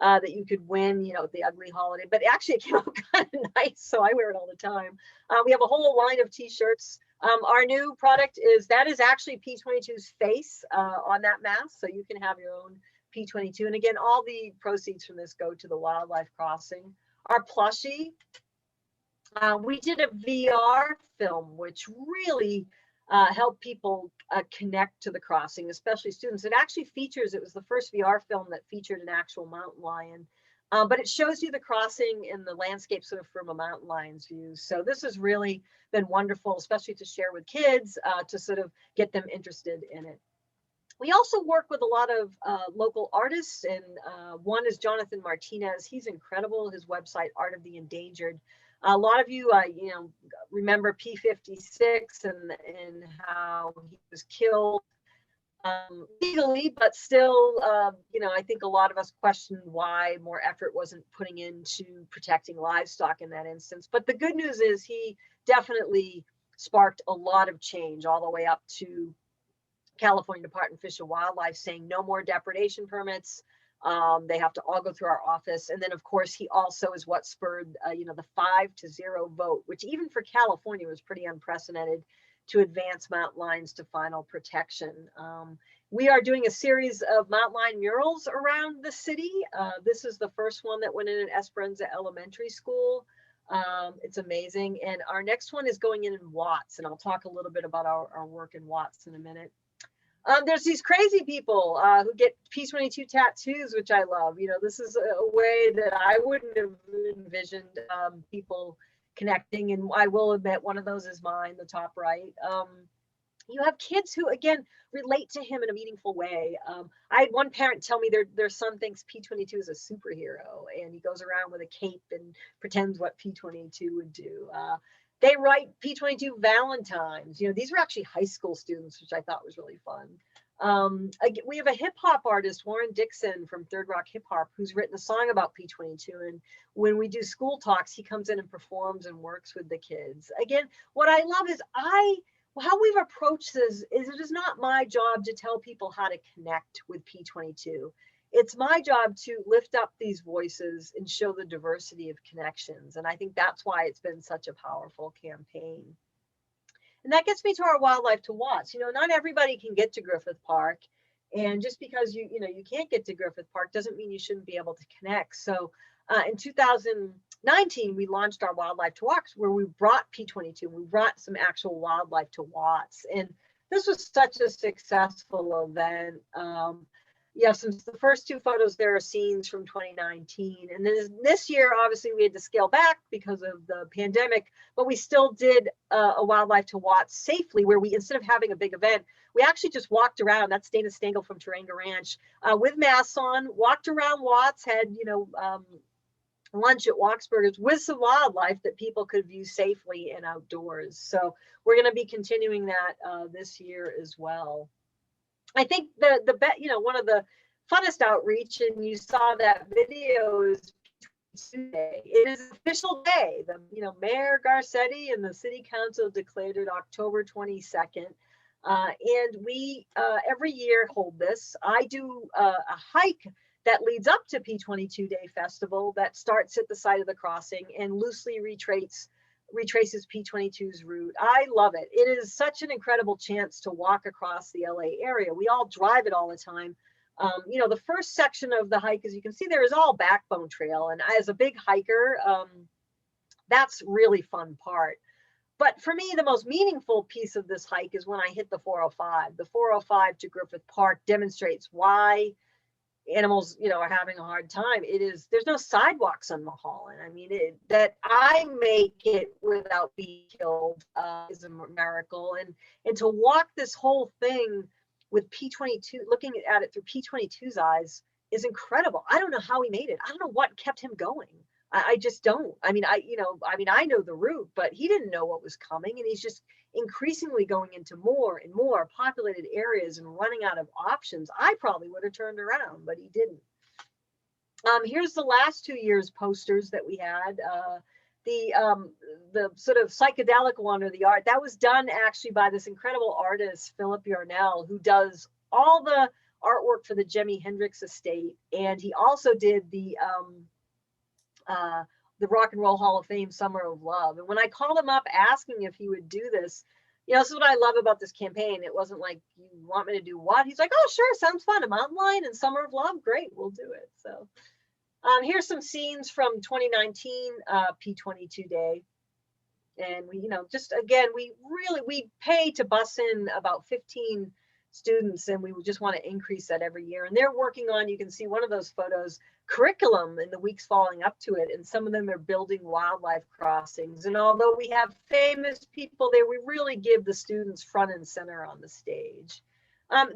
that you could win, the ugly holiday, but actually it came out kind of nice, so I wear it all the time. We have a whole line of t-shirts. Our new product is actually P22's face on that mask, so you can have your own P22. And again, all the proceeds from this go to the wildlife crossing. Our plushie, we did a VR film, which really helped people connect to the crossing, especially students. It was the first VR film that featured an actual mountain lion, but it shows you the crossing in the landscape sort of from a mountain lion's view. So this has really been wonderful, especially to share with kids, to sort of get them interested in it. We also work with a lot of local artists, and one is Jonathan Martinez. He's incredible. His website, Art of the Endangered. A lot of you, remember P56 and how he was killed legally, but still, I think a lot of us questioned why more effort wasn't putting into protecting livestock in that instance. But the good news is he definitely sparked a lot of change all the way up to California Department of Fish and Wildlife saying no more depredation permits. They have to all go through our office. And then, of course, he also is what spurred, the 5-0 vote, which even for California was pretty unprecedented to advance mountain lions to final protection. We are doing a series of mountain lion murals around the city. This is the first one that went in at Esperanza Elementary School. It's amazing. And our next one is going in Watts, and I'll talk a little bit about our work in Watts in a minute. There's these crazy people who get P22 tattoos, which I love. This is a way that I wouldn't have envisioned people connecting. And I will admit one of those is mine, the top right. You have kids who, again, relate to him in a meaningful way. I had one parent tell me their son thinks P22 is a superhero, and he goes around with a cape and pretends what P22 would do. They write P22 Valentines. These were actually high school students, which I thought was really fun. We have a hip hop artist, Warren Dixon from Third Rock Hip Hop, who's written a song about P22. And when we do school talks, he comes in and performs and works with the kids. Again, what I love is how we've approached this is it is not my job to tell people how to connect with P22. It's my job to lift up these voices and show the diversity of connections. And I think that's why it's been such a powerful campaign. And that gets me to our Wildlife to Watch. Not everybody can get to Griffith Park. And just because you can't get to Griffith Park doesn't mean you shouldn't be able to connect. So in 2019, we launched our Wildlife to Watch, where we brought P22. We brought some actual wildlife to Watts. And this was such a successful event. Since the first two photos there are scenes from 2019. And then this year, obviously, we had to scale back because of the pandemic, but we still did a Wildlife to Watts safely, where we, instead of having a big event, we actually just walked around. That's Dana Stengel from Taranga Ranch with masks on, walked around Watts, had, lunch at Walksburgers with some wildlife that people could view safely and outdoors. So we're going to be continuing that this year as well. I think one of the funnest outreach, and you saw that video, is Tuesday. It is an official day. Mayor Garcetti and the city council declared it October 22nd. And we every year hold this. I do a hike that leads up to P22 Day Festival that starts at the site of the crossing and loosely retraces P22's route. I love it. It is such an incredible chance to walk across the LA area. We all drive it all the time. The first section of the hike, as you can see, there is all backbone trail. And as a big hiker, that's really fun part. But for me, the most meaningful piece of this hike is when I hit the 405. The 405 to Griffith Park demonstrates why animals, are having a hard time. There's no sidewalks on Mulholland. I mean, that I make it without being killed is a miracle. And to walk this whole thing with P22, looking at it through P22's eyes, is incredible. I don't know how he made it. I don't know what kept him going. I just don't. I know the route, but he didn't know what was coming, and he's just increasingly going into more and more populated areas and running out of options. I probably would have turned around, but he didn't. Here's the last 2 years posters that we had. The sort of psychedelic one, or the art, that was done actually by this incredible artist, Philip Yarnell, who does all the artwork for the Jimi Hendrix estate. And he also did the Rock and Roll Hall of Fame Summer of Love. And when I called him up asking if he would do this, this is what I love about this campaign. It wasn't like, you want me to do what? He's like, oh, sure, sounds fun. A mountain lion and Summer of Love, great, we'll do it. So here's some scenes from 2019 P22 Day. And we, just again, we pay to bus in about 15 students, and we just want to increase that every year. And they're working on, you can see one of those photos, curriculum in the weeks following up to it. And some of them are building wildlife crossings. And although we have famous people there, we really give the students front and center on the stage.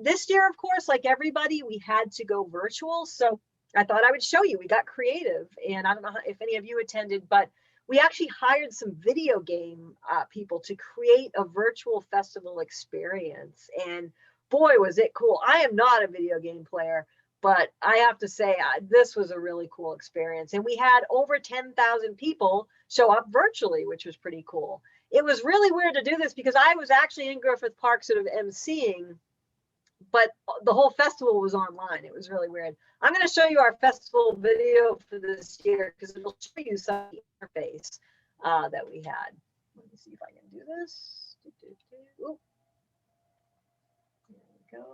This year, of course, like everybody, we had to go virtual. So I thought I would show you, we got creative. And I don't know if any of you attended, but we actually hired some video game people to create a virtual festival experience. And boy, was it cool. I am not a video game player, but I have to say, this was a really cool experience. And we had over 10,000 people show up virtually, which was pretty cool. It was really weird to do this because I was actually in Griffith Park sort of emceeing, but the whole festival was online. It was really weird. I'm going to show you our festival video for this year because it'll show you some of the interface that we had. Let me see if I can do this. Ooh. There we go.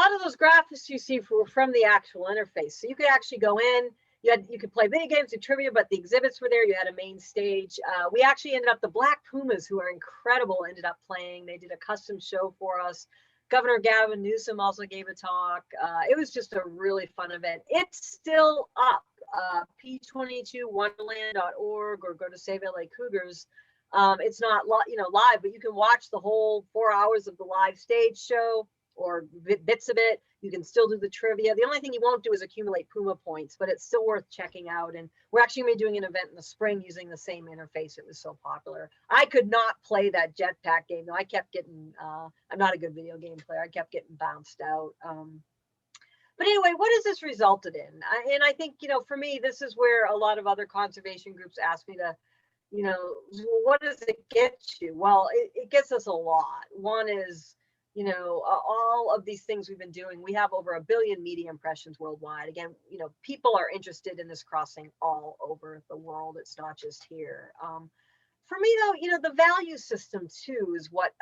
lot of those graphics you see were from the actual interface. So you could actually go in, you could play video games and trivia, but the exhibits were there. You had a main stage. We actually ended up, the Black Pumas, who are incredible, ended up playing. They did a custom show for us. Governor Gavin Newsom also gave a talk. It was just a really fun event. It's still up, p22wonderland.org, or go to Save LA Cougars. It's not live, but you can watch the whole 4 hours of the live stage show, or bits of it. You can still do the trivia. The only thing you won't do is accumulate Puma points, but it's still worth checking out. And we're actually going to be doing an event in the spring using the same interface. It was so popular. I could not play that jetpack game, though. I kept getting, I'm not a good video game player. I kept getting bounced out. But anyway, what has this resulted in? And I think, for me, this is where a lot of other conservation groups ask me to, what does it get you? Well, it gets us a lot. One is, all of these things we've been doing, we have over 1 billion media impressions worldwide. Again, people are interested in this crossing all over the world. It's not just here. For me, though, the value system too is what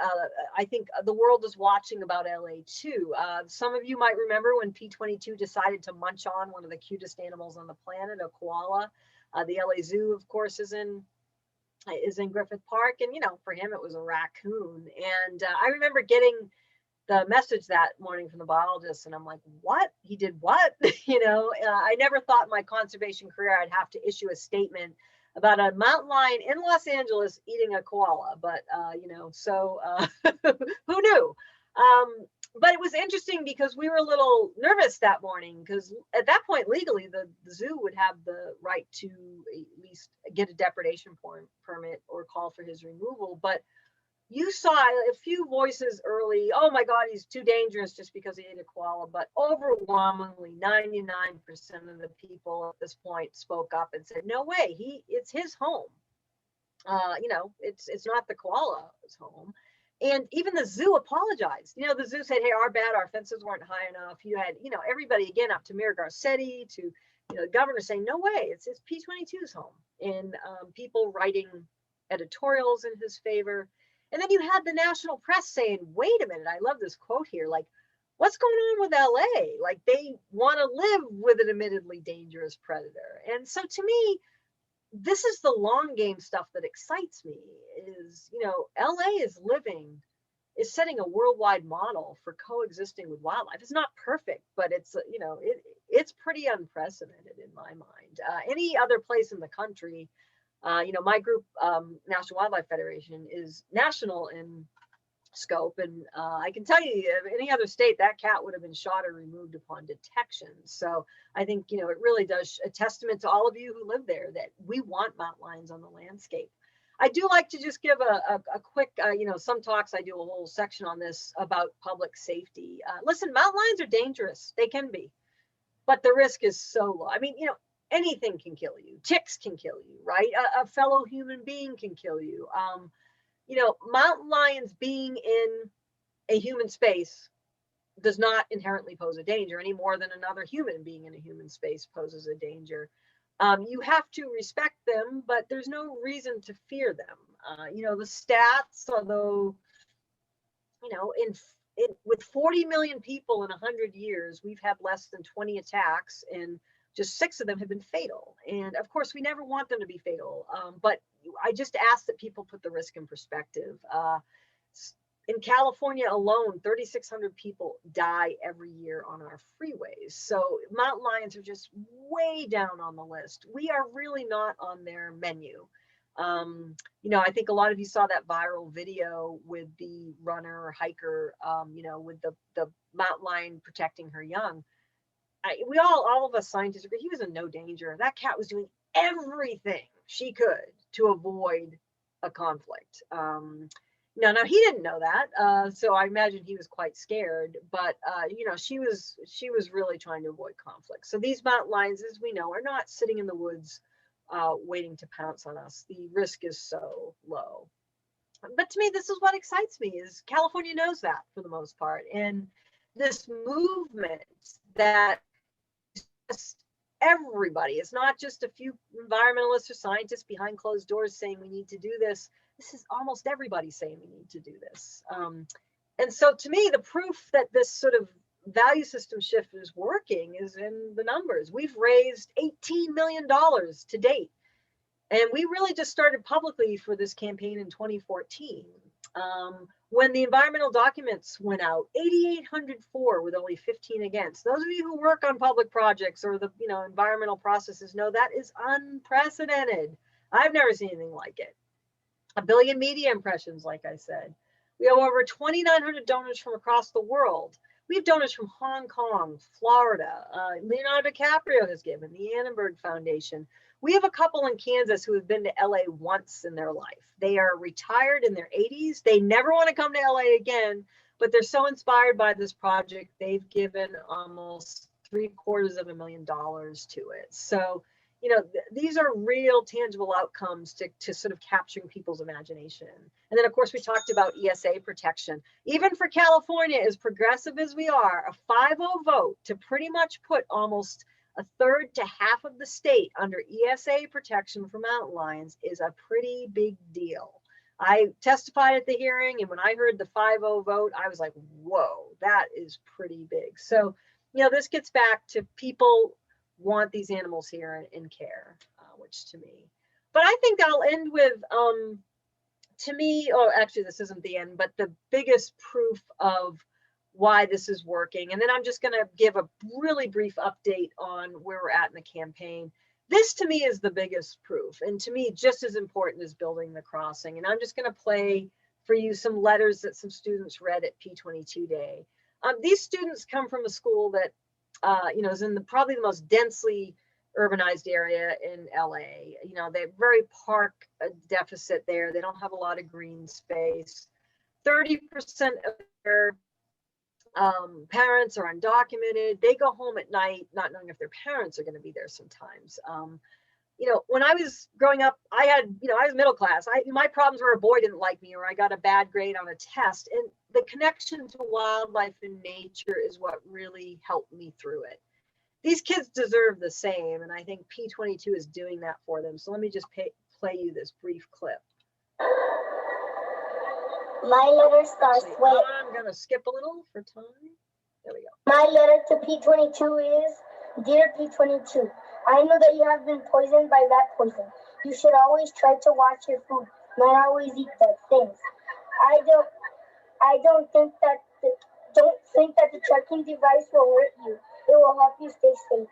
I think the world is watching about LA too. Some of you might remember when P22 decided to munch on one of the cutest animals on the planet, a koala. The LA Zoo, of course, is in Griffith Park, and for him it was a raccoon. And I remember getting the message that morning from the biologist, and I'm like, what? He did what? I never thought in my conservation career I'd have to issue a statement about a mountain lion in Los Angeles eating a koala, but so who knew? But it was interesting because we were a little nervous that morning, because at that point, legally, the zoo would have the right to at least get a depredation permit or call for his removal. But you saw a few voices early, oh my God, he's too dangerous just because he ate a koala. But overwhelmingly, 99% of the people at this point spoke up and said, no way, it's his home. It's not the koala's home. And even the zoo apologized. The zoo said, hey, our bad, our fences weren't high enough. You had, everybody, again, up to Mayor Garcetti, to, the governor saying, no way, it's P22's home. And people writing editorials in his favor. And then you had the national press saying, wait a minute, I love this quote here, like, what's going on with LA? Like, they want to live with an admittedly dangerous predator. And so to me, this is the long game stuff that excites me, is, LA is setting a worldwide model for coexisting with wildlife. It's not perfect, but it's, it's pretty unprecedented in my mind. Any other place in the country, my group, National Wildlife Federation, is national in scope. And I can tell you, any other state, that cat would have been shot or removed upon detection. So I think, it really does a testament to all of you who live there that we want mountain lions on the landscape. I do like to just give a quick, some talks, I do a whole section on this about public safety. Listen, mountain lions are dangerous. They can be, but the risk is so low. I mean, anything can kill you. Ticks can kill you, right? A fellow human being can kill you. Mountain lions being in a human space does not inherently pose a danger any more than another human being in a human space poses a danger. You have to respect them, but there's no reason to fear them. The stats, although, with 40 million people in 100 years, we've had less than 20 attacks, and just 6 of them have been fatal. And of course, we never want them to be fatal. But I just ask that people put the risk in perspective. In California alone, 3,600 people die every year on our freeways. So mountain lions are just way down on the list. We are really not on their menu. I think a lot of you saw that viral video with the runner or hiker, with the mountain lion protecting her young. All of us scientists agree he was in no danger. That cat was doing everything she could to avoid a conflict. Now he didn't know that, so I imagine he was quite scared. But she was really trying to avoid conflict. So these mountain lions, as we know, are not sitting in the woods waiting to pounce on us. The risk is so low. But to me, this is what excites me, is California knows that for the most part, and this movement that everybody, it's not just a few environmentalists or scientists behind closed doors saying we need to do this. This is almost everybody saying we need to do this. And so to me, the proof that this sort of value system shift is working is in the numbers. We've raised $18 million to date. And we really just started publicly for this campaign in 2014. When the environmental documents went out, 8,804 with only 15 against. Those of you who work on public projects or the environmental processes know that is unprecedented. I've never seen anything like it. 1 billion media impressions, like I said. We have over 2,900 donors from across the world. We have donors from Hong Kong, Florida. Leonardo DiCaprio has given, the Annenberg Foundation. We have a couple in Kansas who have been to LA once in their life. They are retired in their 80s. They never want to come to LA again, but they're so inspired by this project, they've given almost $750,000 to it. So, these are real tangible outcomes to sort of capturing people's imagination. And then, of course, we talked about ESA protection. Even for California, as progressive as we are, a 5-0 vote to pretty much put almost a third to half of the state under ESA protection for mountain lions is a pretty big deal. I testified at the hearing, and when I heard the 5-0 vote, I was like, whoa, that is pretty big. So, this gets back to people want these animals here in care, which to me. But I think I'll end with, to me, oh, actually, this isn't the end, but the biggest proof of why this is working. And then I'm just going to give a really brief update on where we're at in the campaign. This to me is the biggest proof, and to me just as important as building the crossing. And I'm just going to play for you some letters that some students read at P22 Day. These students come from a school that is in probably the most densely urbanized area in LA. They're very park deficit there. They don't have a lot of green space. 30% of their parents are undocumented. They go home at night not knowing if their parents are going to be there sometimes. When I was growing up, I was middle class. My problems were a boy didn't like me or I got a bad grade on a test. And the connection to wildlife and nature is what really helped me through it. These kids deserve the same. And I think P22 is doing that for them. So let me just play you this brief clip. My letter starts with... I'm going to skip a little for time. There we go. My letter to P22 is, Dear P22, I know that you have been poisoned by rat poison. You should always try to watch your food, not always eat dead things. I don't think that the tracking device will hurt you. It will help you stay safe.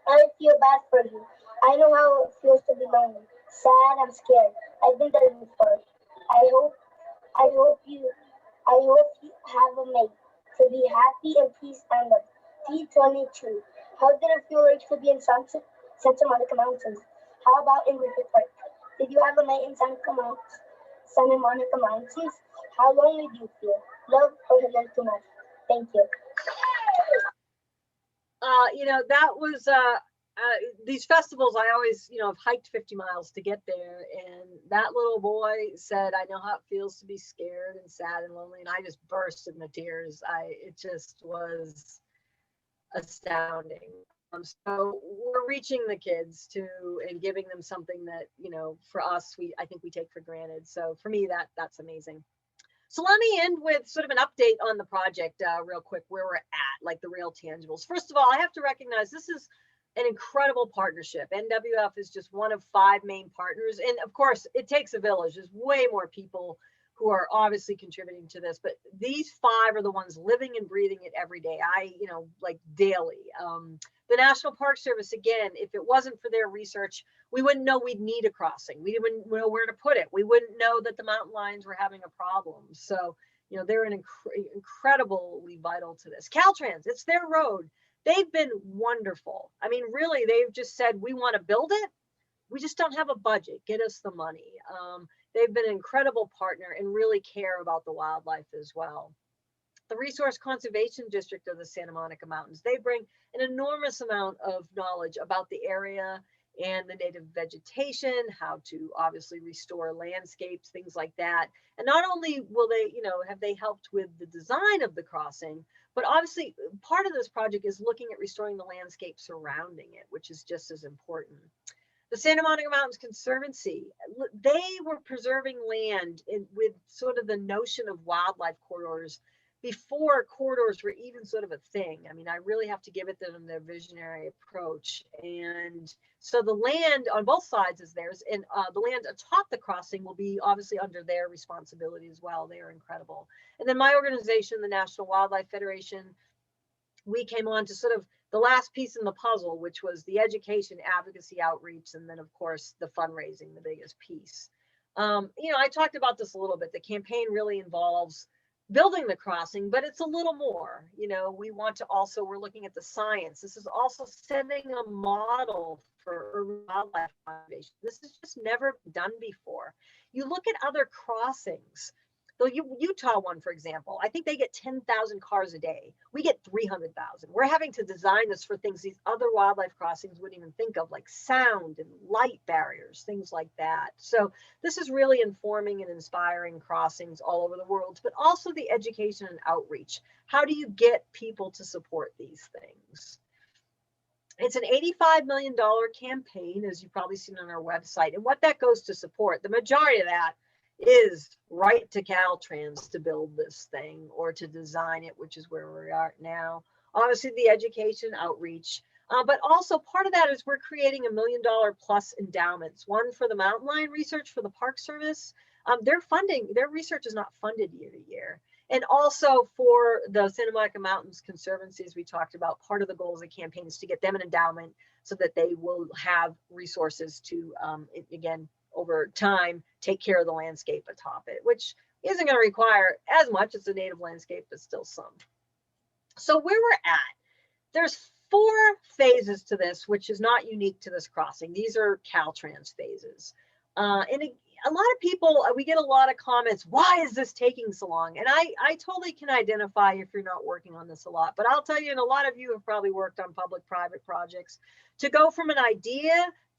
I feel bad for you. I know how it feels to be lonely, sad, and scared. I've been there before. I hope you have a mate to be happy and peace and love. P22. How did it feel like to be in Santa Monica Mountains? How about in Griffith Park? Did you have a mate in Santa Monica Mountains? How lonely do you feel? Love or Helen too much? Thank you. That was these festivals. I always, have hiked 50 miles to get there, and that little boy said, "I know how it feels to be scared and sad and lonely," and I just burst into tears. It just was astounding. So we're reaching the kids and giving them something that, for us, I think we take for granted. So for me, that's amazing. So let me end with sort of an update on the project real quick, where we're at, like the real tangibles. First of all, I have to recognize this is an incredible partnership. NWF is just one of 5 main partners. And of course, it takes a village. There's way more people who are obviously contributing to this, but these 5 are the ones living and breathing it every day. Like daily. The National Park Service, again, if it wasn't for their research, we wouldn't know we'd need a crossing. We wouldn't know where to put it. We wouldn't know that the mountain lions were having a problem. So, they're incredibly vital to this. Caltrans, it's their road. They've been wonderful. I mean, really, they've just said, we want to build it. We just don't have a budget. Get us the money. They've been an incredible partner and really care about the wildlife as well. The Resource Conservation District of the Santa Monica Mountains, they bring an enormous amount of knowledge about the area and the native vegetation, how to obviously restore landscapes, things like that. And not only will they, have they helped with the design of the crossing, but obviously part of this project is looking at restoring the landscape surrounding it, which is just as important. The Santa Monica Mountains Conservancy, they were preserving land with sort of the notion of wildlife corridors before corridors were even sort of a thing. I mean, I really have to give it to them their visionary approach. And so the land on both sides is theirs, and the land atop the crossing will be obviously under their responsibility as well. They are incredible. And then my organization, the National Wildlife Federation, we came on to sort of the last piece in the puzzle, which was the education, advocacy, outreach, and then of course the fundraising, the biggest piece. You know, I talked about this a little bit. The campaign really involves building the crossing, but it's a little more. You know, we want to also, we're looking at the science. This is also setting a model for urban wildlife conservation. This has just never been done before. You look at other crossings. The Utah one, for example, I think they get 10,000 cars a day. We get 300,000. We're having to design this for things these other wildlife crossings wouldn't even think of, like sound and light barriers, things like that. So this is really informing and inspiring crossings all over the world, but also the education and outreach. How do you get people to support these things? It's an $85 million campaign, as you've probably seen on our website. And what that goes to support, the majority of that is right to Caltrans to build this thing or to design it, which is where we are now. Obviously the education outreach, but also part of that is we're creating $1 million plus endowments, one for the mountain lion research for the Park Service. Their research is not funded year to year. And also for the Santa Monica Mountains Conservancies we talked about, part of the goals of the campaign is to get them an endowment so that they will have resources to, again, over time, take care of the landscape atop it, which isn't going to require as much as a native landscape, but still some. So where we're at, there's 4 phases to this, which is not unique to this crossing. These are Caltrans phases. And a lot of people, we get a lot of comments, why is this taking so long? And I totally can identify if you're not working on this a lot, but I'll tell you, and a lot of you have probably worked on public-private projects, to go from an idea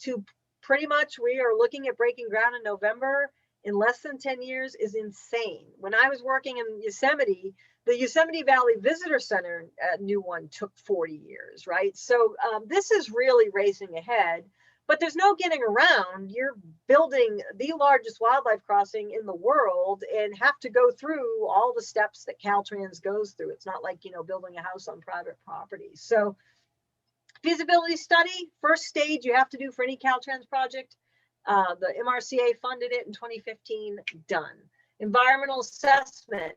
to pretty much we are looking at breaking ground in November in less than 10 years is insane. When I was working in Yosemite, the Yosemite Valley Visitor Center, new one, took 40 years, right? So this is really racing ahead, but there's no getting around. You're building the largest wildlife crossing in the world and have to go through all the steps that Caltrans goes through. It's not like, you know, building a house on private property. So feasibility study, first stage you have to do for any Caltrans project. The MRCA funded it in 2015, done. Environmental assessment,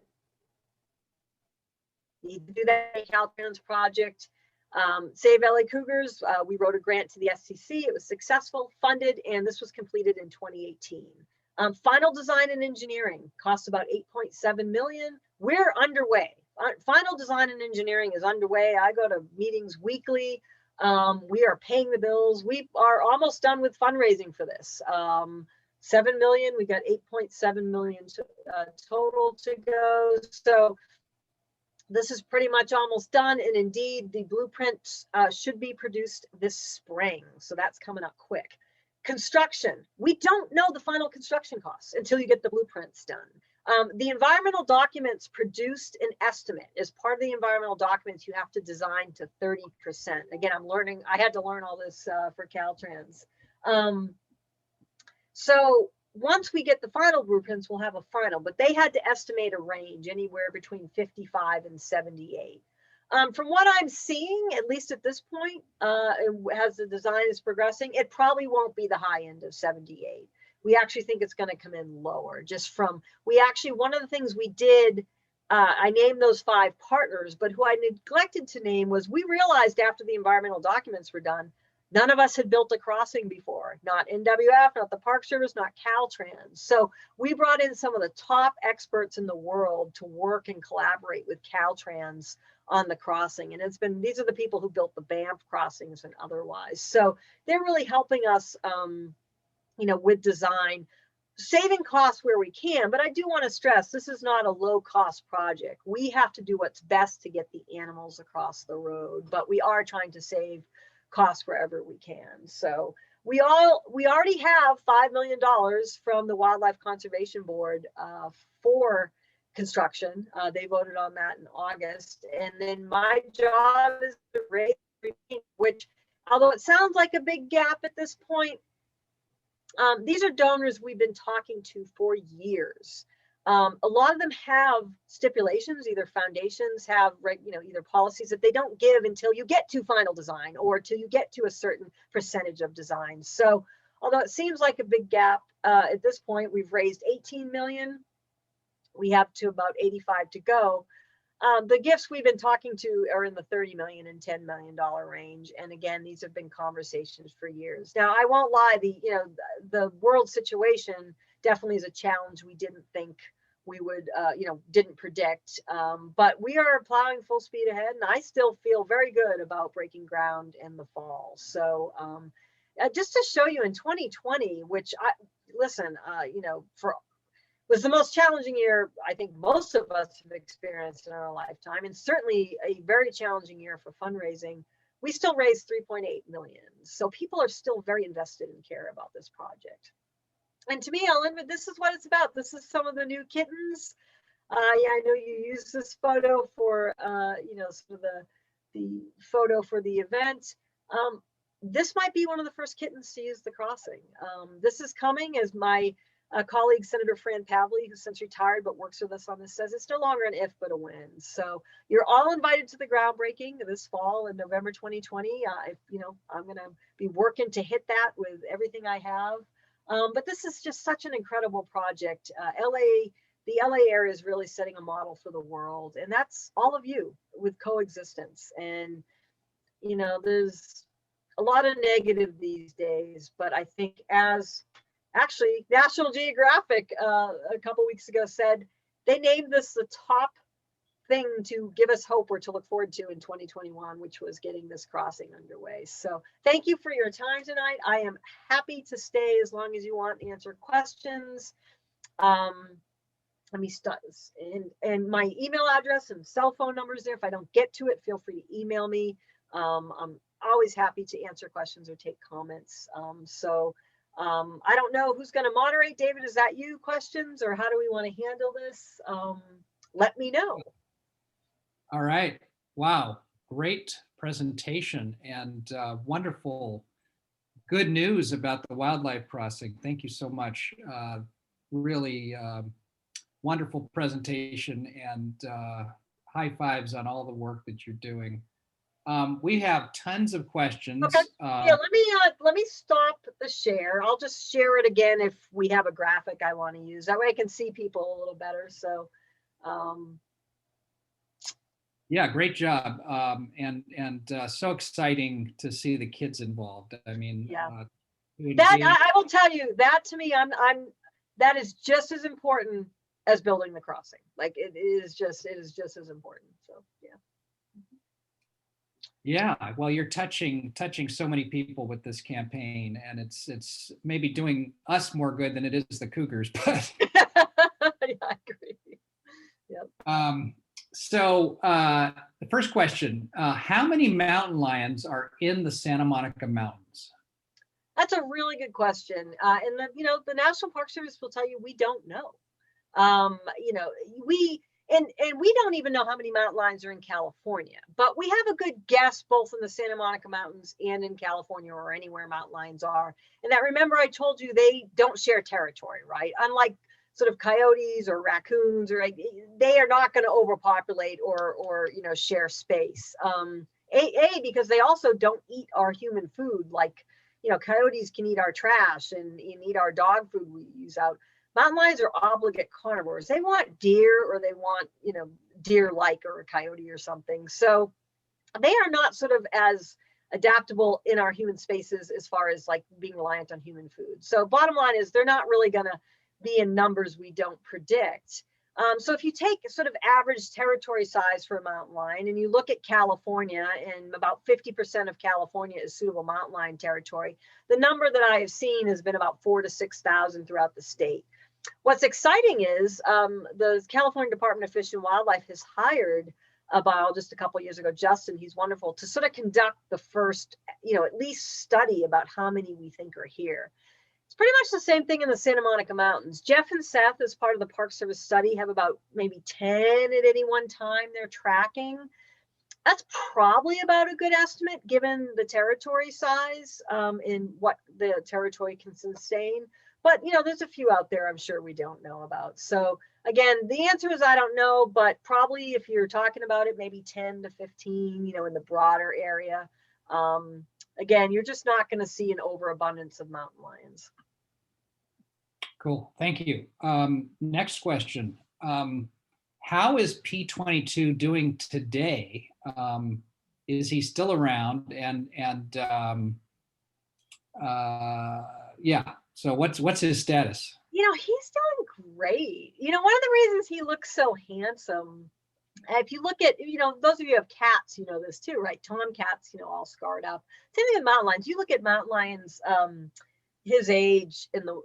need to do that in Caltrans project. Save LA Cougars, we wrote a grant to the SCC. It was successful, funded, and this was completed in 2018. Final design and engineering costs about $8.7 million. We're underway. Final design and engineering is underway. I go to meetings weekly. We are paying the bills. We are almost done with fundraising for this. 7 million, we got 8.7 million total to go. So this is pretty much almost done. And indeed, the blueprints should be produced this spring. So that's coming up quick. Construction, we don't know the final construction costs until you get the blueprints done. The environmental documents produced an estimate. As part of the environmental documents, you have to design to 30%. Again, I'm learning, I had to learn all this for Caltrans. So once we get the final blueprints, we'll have a final, but they had to estimate a range anywhere between 55 and 78. From what I'm seeing, at least at this point, as the design is progressing, it probably won't be the high end of 78. We actually think it's going to come in lower just from, one of the things we did, I named those 5 partners, but who I neglected to name was we realized after the environmental documents were done, none of us had built a crossing before, not NWF, not the Park Service, not Caltrans. So we brought in some of the top experts in the world to work and collaborate with Caltrans on the crossing. And these are the people who built the Banff crossings and otherwise. So they're really helping us, with design, saving costs where we can. But I do want to stress, this is not a low cost project. We have to do what's best to get the animals across the road, but we are trying to save costs wherever we can. So we already have $5 million from the Wildlife Conservation Board for construction. They voted on that in August. And then my job is to raise, which, although it sounds like a big gap at this point, these are donors we've been talking to for years. A lot of them have stipulations, either foundations have, either policies that they don't give until you get to final design or till you get to a certain percentage of design. So although it seems like a big gap, at this point, we've raised 18 million. We have to about 85 to go. The gifts we've been talking to are in the 30 million and $10 million range. And again, these have been conversations for years. Now, I won't lie, the world situation definitely is a challenge we didn't think we would, didn't predict. But we are plowing full speed ahead, and I still feel very good about breaking ground in the fall. So just to show you in 2020, which was the most challenging year I think most of us have experienced in our lifetime, and certainly a very challenging year for fundraising. We still raised 3.8 million. So people are still very invested and care about this project. And to me, Ellen, this is what it's about. This is some of the new kittens. I know you used this photo for, sort of the photo for the event. This might be one of the first kittens to use the crossing. This is coming, as my colleague, Senator Fran Pavley, who's since retired but works with us on this, says it's no longer an if, but a when. So you're all invited to the groundbreaking this fall in November 2020. I'm going to be working to hit that with everything I have. But this is just such an incredible project. The LA area is really setting a model for the world, and that's all of you with coexistence. And, there's a lot of negative these days, but I think actually National Geographic a couple weeks ago said they named this the top thing to give us hope or to look forward to in 2021, which was getting this crossing underway. So thank you for your time tonight. I am happy to stay as long as you want to answer questions. Let me start, and my email address and cell phone numbers there. If I don't get to it, feel free to email me. I'm always happy to answer questions or take comments. I don't know who's going to moderate. David, is that you? Questions, or how do we want to handle this? Let me know. All right. Wow. Great presentation and wonderful, good news about the wildlife crossing. Thank you so much. Really wonderful presentation, and high fives on all the work that you're doing. We have tons of questions. Okay. Yeah, let me stop the share. I'll just share it again if we have a graphic I want to use. That way I can see people a little better. So yeah, great job. And so exciting to see the kids involved. I mean, yeah. I will tell you that, to me, that is just as important as building the crossing. Like it is just as important. So yeah. Yeah, well, you're touching so many people with this campaign, and it's maybe doing us more good than it is the Cougars, but yeah, I agree. Yep. So the first question, how many mountain lions are in the Santa Monica Mountains? That's a really good question. And the National Park Service will tell you we don't know. We don't even know how many mountain lions are in California, but we have a good guess both in the Santa Monica Mountains and in California, or anywhere mountain lions are. And that, remember, I told you they don't share territory, right? Unlike sort of coyotes or raccoons, or they are not going to overpopulate or share space. Because they also don't eat our human food. Like, coyotes can eat our trash and eat our dog food we use out. Mountain lions are obligate carnivores. They want deer, or they want, deer-like, or a coyote or something. So they are not sort of as adaptable in our human spaces as far as like being reliant on human food. So bottom line is they're not really going to be in numbers we don't predict. So if you take sort of average territory size for a mountain lion, and you look at California, and about 50% of California is suitable mountain lion territory, the number that I have seen has been about 4,000 to 6,000 throughout the state. What's exciting is the California Department of Fish and Wildlife has hired a biologist a couple of years ago, Justin, he's wonderful, to sort of conduct the first, at least study about how many we think are here. It's pretty much the same thing in the Santa Monica Mountains. Jeff and Seth, as part of the Park Service study, have about maybe 10 at any one time they're tracking. That's probably about a good estimate given the territory size and what the territory can sustain. But, there's a few out there I'm sure we don't know about. So again, the answer is I don't know, but probably if you're talking about it, maybe 10 to 15, in the broader area. Again, you're just not going to see an overabundance of mountain lions. Cool, thank you. Next question. How is P22 doing today? Is he still around? Yeah, so what's his status? He's doing great. One of the reasons he looks so handsome, if you look at, those of you who have cats, this too, right? Tomcats, all scarred up. Same thing with mountain lions. You look at mountain lions, his age and the,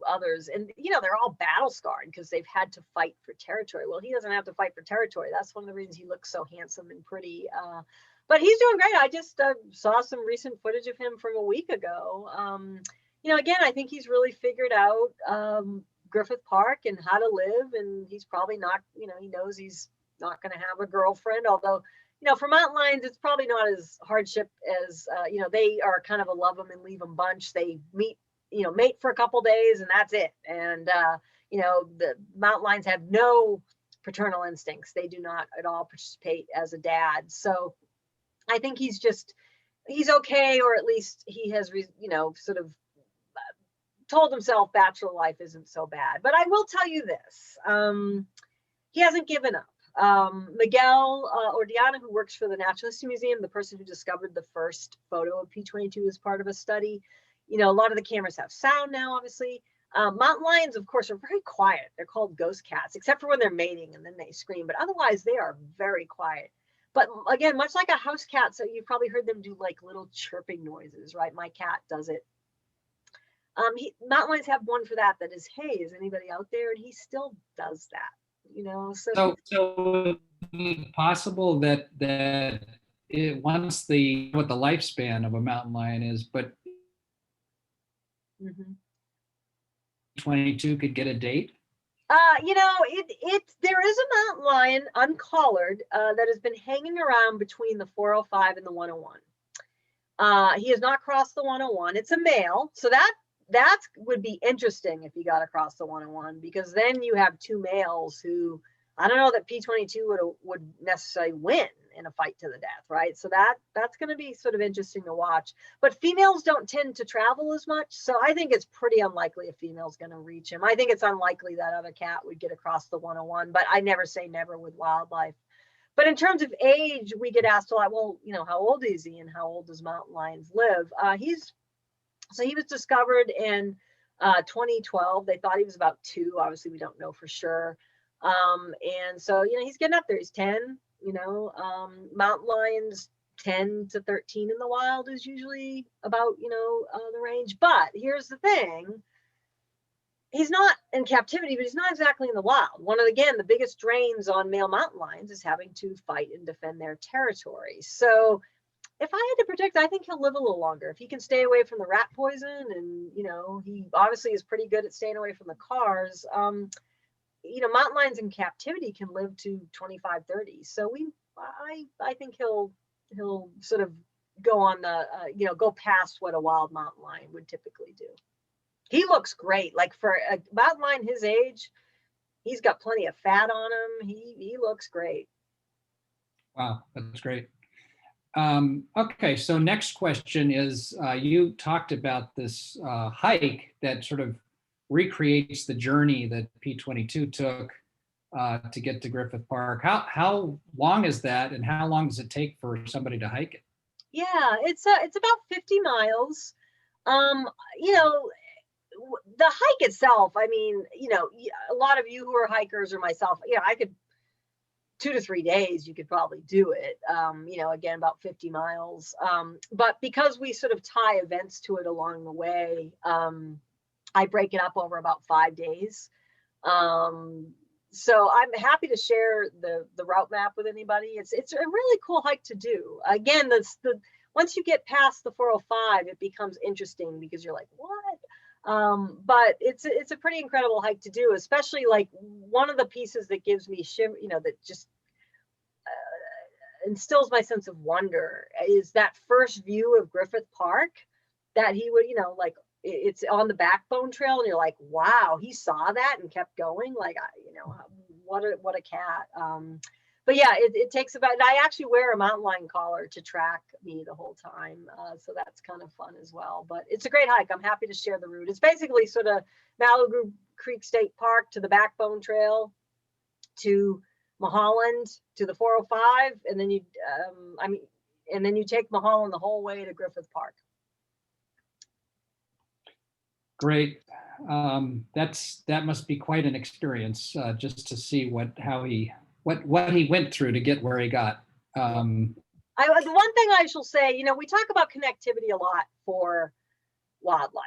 others, and, they're all battle scarred because they've had to fight for territory. Well, he doesn't have to fight for territory. That's one of the reasons he looks so handsome and pretty. But he's doing great. I just saw some recent footage of him from a week ago. Again, I think he's really figured out Griffith Park and how to live, and he's probably not, he knows he's not going to have a girlfriend, although, for mountain lions, it's probably not as hardship as, they are kind of a love them and leave them bunch. They mate for a couple days and that's it. And, the mountain lions have no paternal instincts. They do not at all participate as a dad. So I think he's okay, or at least he has, sort of told himself bachelor life isn't so bad. But I will tell you this, he hasn't given up. Miguel Ordiana, who works for the Natural History Museum, the person who discovered the first photo of P22 as part of a study, a lot of the cameras have sound now, obviously. Mountain lions, of course, are very quiet. They're called ghost cats, except for when they're mating and then they scream. But otherwise, they are very quiet. But again, much like a house cat, so you've probably heard them do like little chirping noises, right? My cat does it. Mountain lions have one for that is, hey, is anybody out there? And he still does that, So is it possible that once what the lifespan of a mountain lion is, but 22 could get a date? There is a mountain lion uncollared that has been hanging around between the 405 and the 101. He has not crossed the 101. It's a male, so that would be interesting if he got across the 101, because then you have two males who, I don't know that P22 would necessarily win in a fight to the death, right? So that's going to be sort of interesting to watch. But females don't tend to travel as much, so I think it's pretty unlikely a female's going to reach him. I think it's unlikely that other cat would get across the 101, but I never say never with wildlife. But in terms of age, we get asked a lot, well, how old is he and how old does mountain lions live? He was discovered in 2012. They thought he was about 2. Obviously, we don't know for sure. And so, he's getting up there. He's 10, mountain lions 10 to 13 in the wild is usually about, the range. But here's the thing. He's not in captivity, but he's not exactly in the wild. The biggest drains on male mountain lions is having to fight and defend their territory. So if I had to predict, I think he'll live a little longer. If he can stay away from the rat poison and, he obviously is pretty good at staying away from the cars. Mountain lions in captivity can live to 25, 30. So I think he'll sort of go on the, go past what a wild mountain lion would typically do. He looks great. Like for a mountain lion his age, he's got plenty of fat on him. He looks great. Wow, that's great. Okay, so next question is, you talked about this hike that sort of recreates the journey that P22 took to get to Griffith Park. How long is that, and how long does it take for somebody to hike it? Yeah, it's about 50 miles. The hike itself, I mean, a lot of you who are hikers or myself, I could 2 to 3 days, you could probably do it. Again, about 50 miles. But because we sort of tie events to it along the way, I break it up over about 5 days. So I'm happy to share the route map with anybody. It's a really cool hike to do. Again, once you get past the 405, it becomes interesting because you're like, what? But it's a pretty incredible hike to do, especially like one of the pieces that gives me shiver, that just instills my sense of wonder is that first view of Griffith Park that he would, like it's on the backbone trail, and you're like, wow, he saw that and kept going. Like, you know, what a cat. But yeah, it takes about, and I actually wear a mountain lion collar to track me the whole time. So that's kind of fun as well. But it's a great hike. I'm happy to share the route. It's basically sort of Malibu Creek State Park to the Backbone Trail to Mulholland to the 405, and then you take Mulholland the whole way to Griffith Park. Great. That must be quite an experience, just to see what he went through to get where he got. The one thing I shall say, you know, we talk about connectivity a lot for wildlife,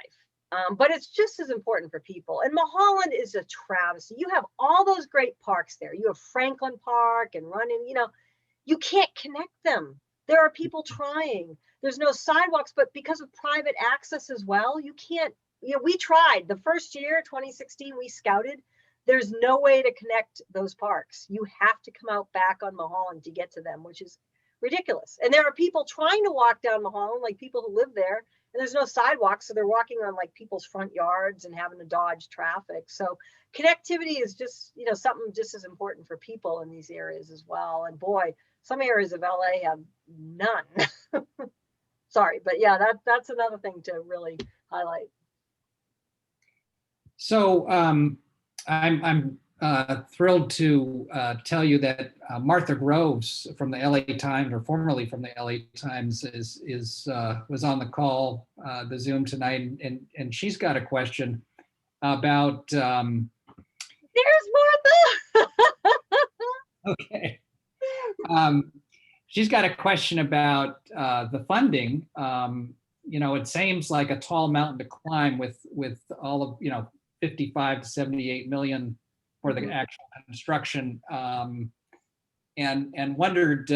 but it's just as important for people. And Mulholland is a travesty. You have all those great parks there. You have Franklin Park and Running, you know, you can't connect them. There are people trying. There's no sidewalks, but because of private access as well, you can't, you know, we tried the first year, 2016, we scouted. There's no way to connect those parks. You have to come out back on Mulholland to get to them, which is ridiculous. And there are people trying to walk down Mulholland, like people who live there, and there's no sidewalks. So they're walking on like people's front yards and having to dodge traffic. So connectivity is just, you know, something just as important for people in these areas as well. And boy, some areas of LA have none. Sorry, but yeah, that's another thing to really highlight. So I'm thrilled to tell you that Martha Groves from the LA Times, or formerly from the LA Times, was on the call, the Zoom tonight, and she's got a question about. There's Martha. Okay. She's got a question about the funding. You know, it seems like a tall mountain to climb with all of, you know, 55 to 78 million for the actual construction, and wondered,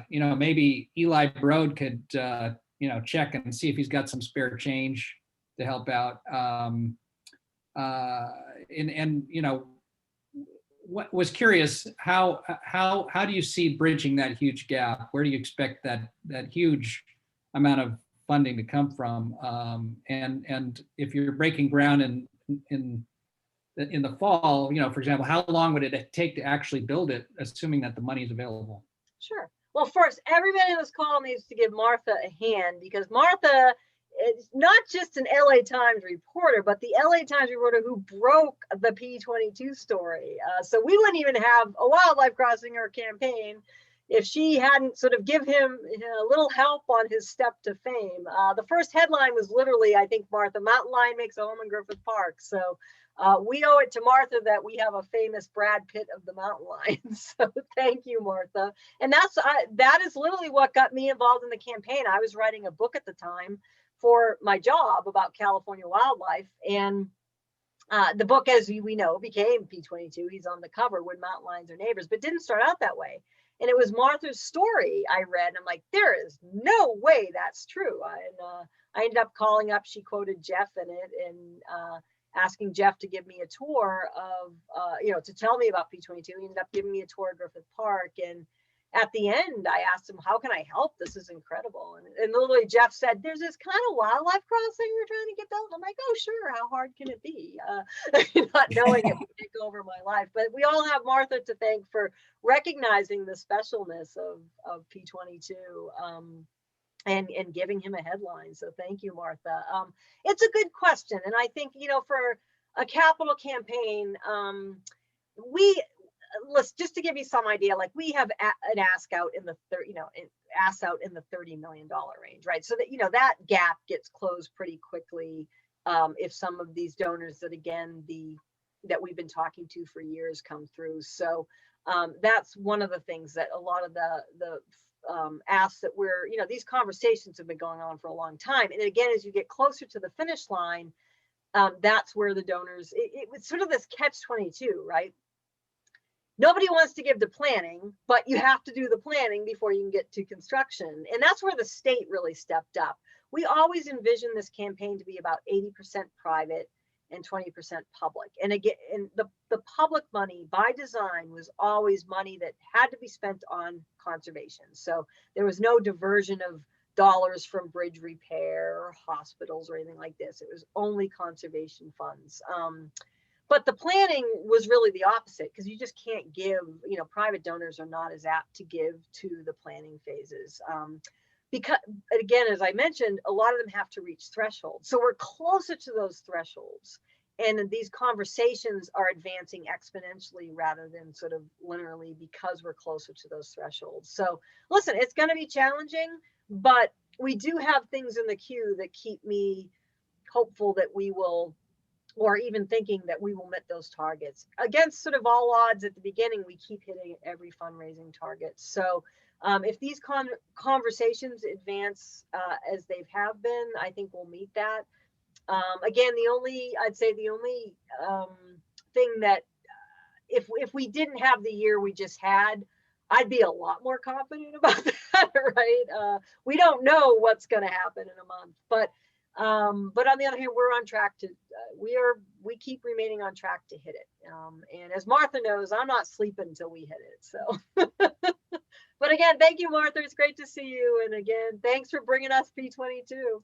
you know, maybe Eli Broad could, you know, check and see if he's got some spare change to help out. And you know, what was curious, how do you see bridging that huge gap? Where do you expect that huge amount of funding to come from? And if you're breaking ground in the fall, you know, for example, how long would it take to actually build it, assuming that the money is available? Sure. Well, first, everybody on this call needs to give Martha a hand, because Martha is not just an LA Times reporter, but the LA Times reporter who broke the P22 story. So we wouldn't even have a wildlife crossing or campaign if she hadn't sort of give him a little help on his step to fame. The first headline was literally, I think, Martha, mountain lion makes a home in Griffith Park. So we owe it to Martha that we have a famous Brad Pitt of the mountain lions. So thank you, Martha. And that is literally what got me involved in the campaign. I was writing a book at the time for my job about California wildlife. And the book, as we know, became P22. He's on the cover, When Mountain Lions Are Neighbors, but didn't start out that way. And it was Martha's story I read. And I'm like, there is no way that's true. And I ended up calling up, she quoted Jeff in it, and asking Jeff to give me a tour of, you know, to tell me about P22. He ended up giving me a tour of Griffith Park. And at the end, I asked him, how can I help? This is incredible. And literally Jeff said, there's this kind of wildlife crossing we're trying to get built. I'm like, oh, sure. How hard can it be? Not knowing it would take over my life. But we all have Martha to thank for recognizing the specialness of P22 and giving him a headline. So thank you, Martha. It's a good question. And I think, you know, for a capital campaign, let's just to give you some idea, like we have an ask out in the $30 million range, right? So that, you know, that gap gets closed pretty quickly if some of these donors that, again, that we've been talking to for years come through. So that's one of the things that a lot of the asks that we're, you know, these conversations have been going on for a long time. And again, as you get closer to the finish line, that's where the donors, it was sort of this catch-22, right? Nobody wants to give to planning, but you have to do the planning before you can get to construction. And that's where the state really stepped up. We always envisioned this campaign to be about 80% private and 20% public. And again, the public money by design was always money that had to be spent on conservation. So there was no diversion of dollars from bridge repair or hospitals or anything like this. It was only conservation funds. But the planning was really the opposite, because you just can't give, private donors are not as apt to give to the planning phases. Because again, as I mentioned, a lot of them have to reach thresholds. So we're closer to those thresholds. And these conversations are advancing exponentially rather than sort of linearly, because we're closer to those thresholds. So listen, it's going to be challenging, but we do have things in the queue that keep me hopeful that we will, or even thinking that we will meet those targets. Against sort of all odds at the beginning, we keep hitting every fundraising target. So if these conversations advance as they have been, I think we'll meet that. Again, I'd say the only thing that if we didn't have the year we just had, I'd be a lot more confident about that, right? We don't know what's going to happen in a month, but on the other hand, we're on track to, we keep remaining on track to hit it. And as Martha knows, I'm not sleeping until we hit it. So, but again, thank you, Martha. It's great to see you. And again, thanks for bringing us P22.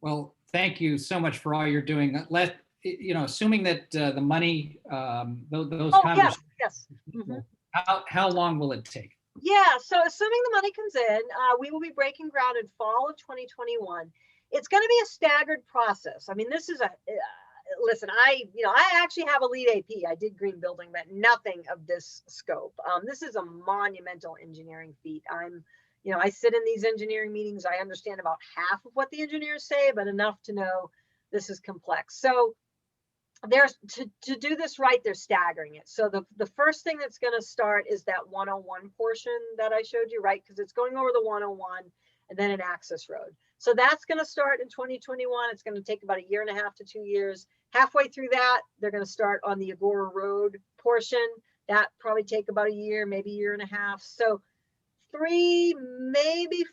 Well, thank you so much for all you're doing. Assuming that the money, those conversations, yes. Mm-hmm. How long will it take? Yeah, so assuming the money comes in, we will be breaking ground in fall of 2021. It's going to be a staggered process. I mean, this is listen, I actually have a lead AP. I did green building, but nothing of this scope. This is a monumental engineering feat. I sit in these engineering meetings. I understand about half of what the engineers say, but enough to know this is complex. So there's to do this right, they're staggering it. So the first thing that's going to start is that 101 portion that I showed you, right? Because it's going over the 101 and then an access road. So that's going to start in 2021. It's going to take about 1.5 years to 2 years. Halfway through that, they're going to start on the Agora Road portion. That probably take about 1 year, maybe 1.5 years. So 3, maybe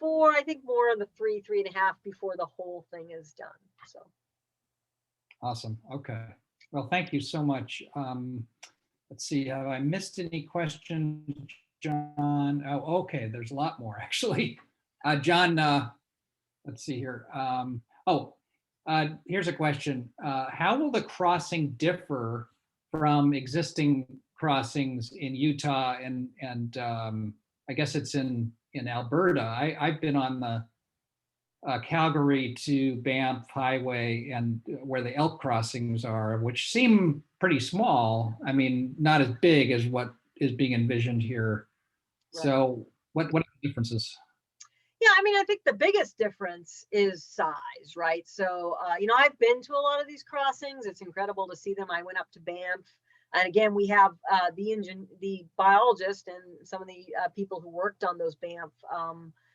4, I think more on the 3.5 before the whole thing is done. So. Awesome. Okay. Well, thank you so much. Let's see. Have I missed any questions, John? Oh, okay. There's a lot more actually. John, let's see here. Here's a question. How will the crossing differ from existing crossings in Utah and I guess it's in Alberta? I've been on the Calgary to Banff Highway and where the elk crossings are, which seem pretty small. I mean, not as big as what is being envisioned here. Right. So what are the differences? Yeah, I mean, I think the biggest difference is size, right? So, I've been to a lot of these crossings. It's incredible to see them. I went up to Banff. And again, we have the biologist and some of the people who worked on those Banff.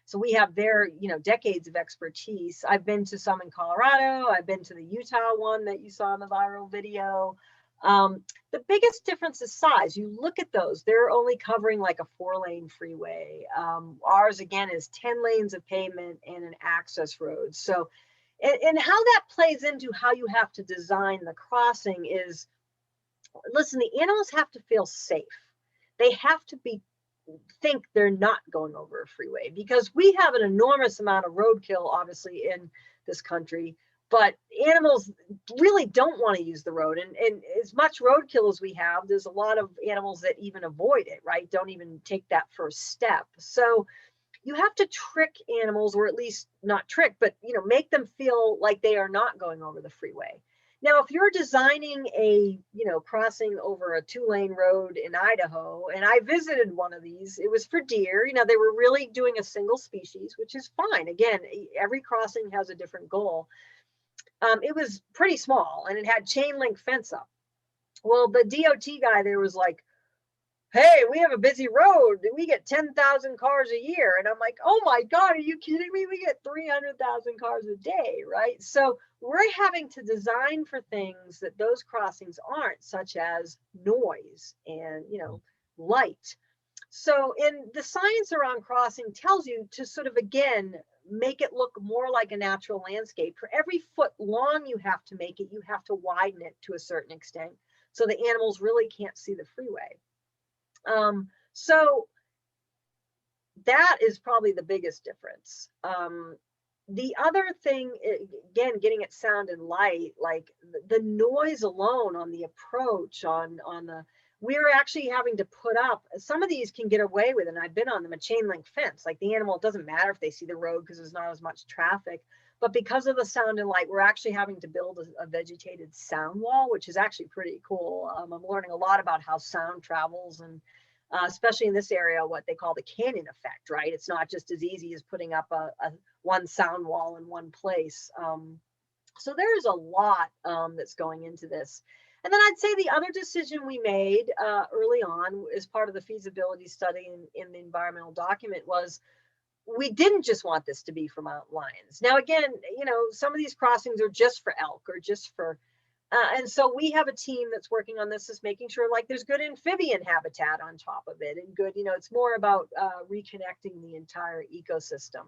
So we have their, decades of expertise. I've been to some in Colorado. I've been to the Utah one that you saw in the viral video. The biggest difference is size. You look at those, they're only covering like a 4-lane freeway. Ours, again, is 10 lanes of pavement and an access road. So, and how that plays into how you have to design the crossing is, listen, the animals have to feel safe. They have to think they're not going over a freeway, because we have an enormous amount of roadkill, obviously, in this country, but animals really don't want to use the road. And as much roadkill as we have, there's a lot of animals that even avoid it, right? Don't even take that first step. So you have to trick animals, or at least not trick, but, make them feel like they are not going over the freeway. Now, if you're designing a, crossing over a 2-lane road in Idaho, and I visited one of these, it was for deer, they were really doing a single species, which is fine. Again, every crossing has a different goal. It was pretty small and it had chain link fence up. Well, the DOT guy there was like, hey, we have a busy road. We get 10,000 cars a year. And I'm like, oh my God, are you kidding me? We get 300,000 cars a day, right? So we're having to design for things that those crossings aren't, such as noise and, light. So in the science around crossing tells you to sort of, again, make it look more like a natural landscape. For every foot long you have to make it, you have to widen it to a certain extent, so the animals really can't see the freeway. So that is probably the biggest difference. The other thing, again, getting at sound and light, like the noise alone on the approach on the, we're actually having to put up, some of these can get away with, and I've been on them, a chain link fence. Like the animal, it doesn't matter if they see the road because there's not as much traffic, but because of the sound and light, we're actually having to build a vegetated sound wall, which is actually pretty cool. I'm learning a lot about how sound travels, and especially in this area, what they call the canyon effect, right? It's not just as easy as putting up a one sound wall in one place. So there's a lot that's going into this. And then I'd say the other decision we made early on as part of the feasibility study in the environmental document was, we didn't just want this to be for mountain lions. Now, again, you know, some of these crossings are just for elk or just for, and so we have a team that's working on this, is making sure like there's good amphibian habitat on top of it, and good, you know, it's more about reconnecting the entire ecosystem.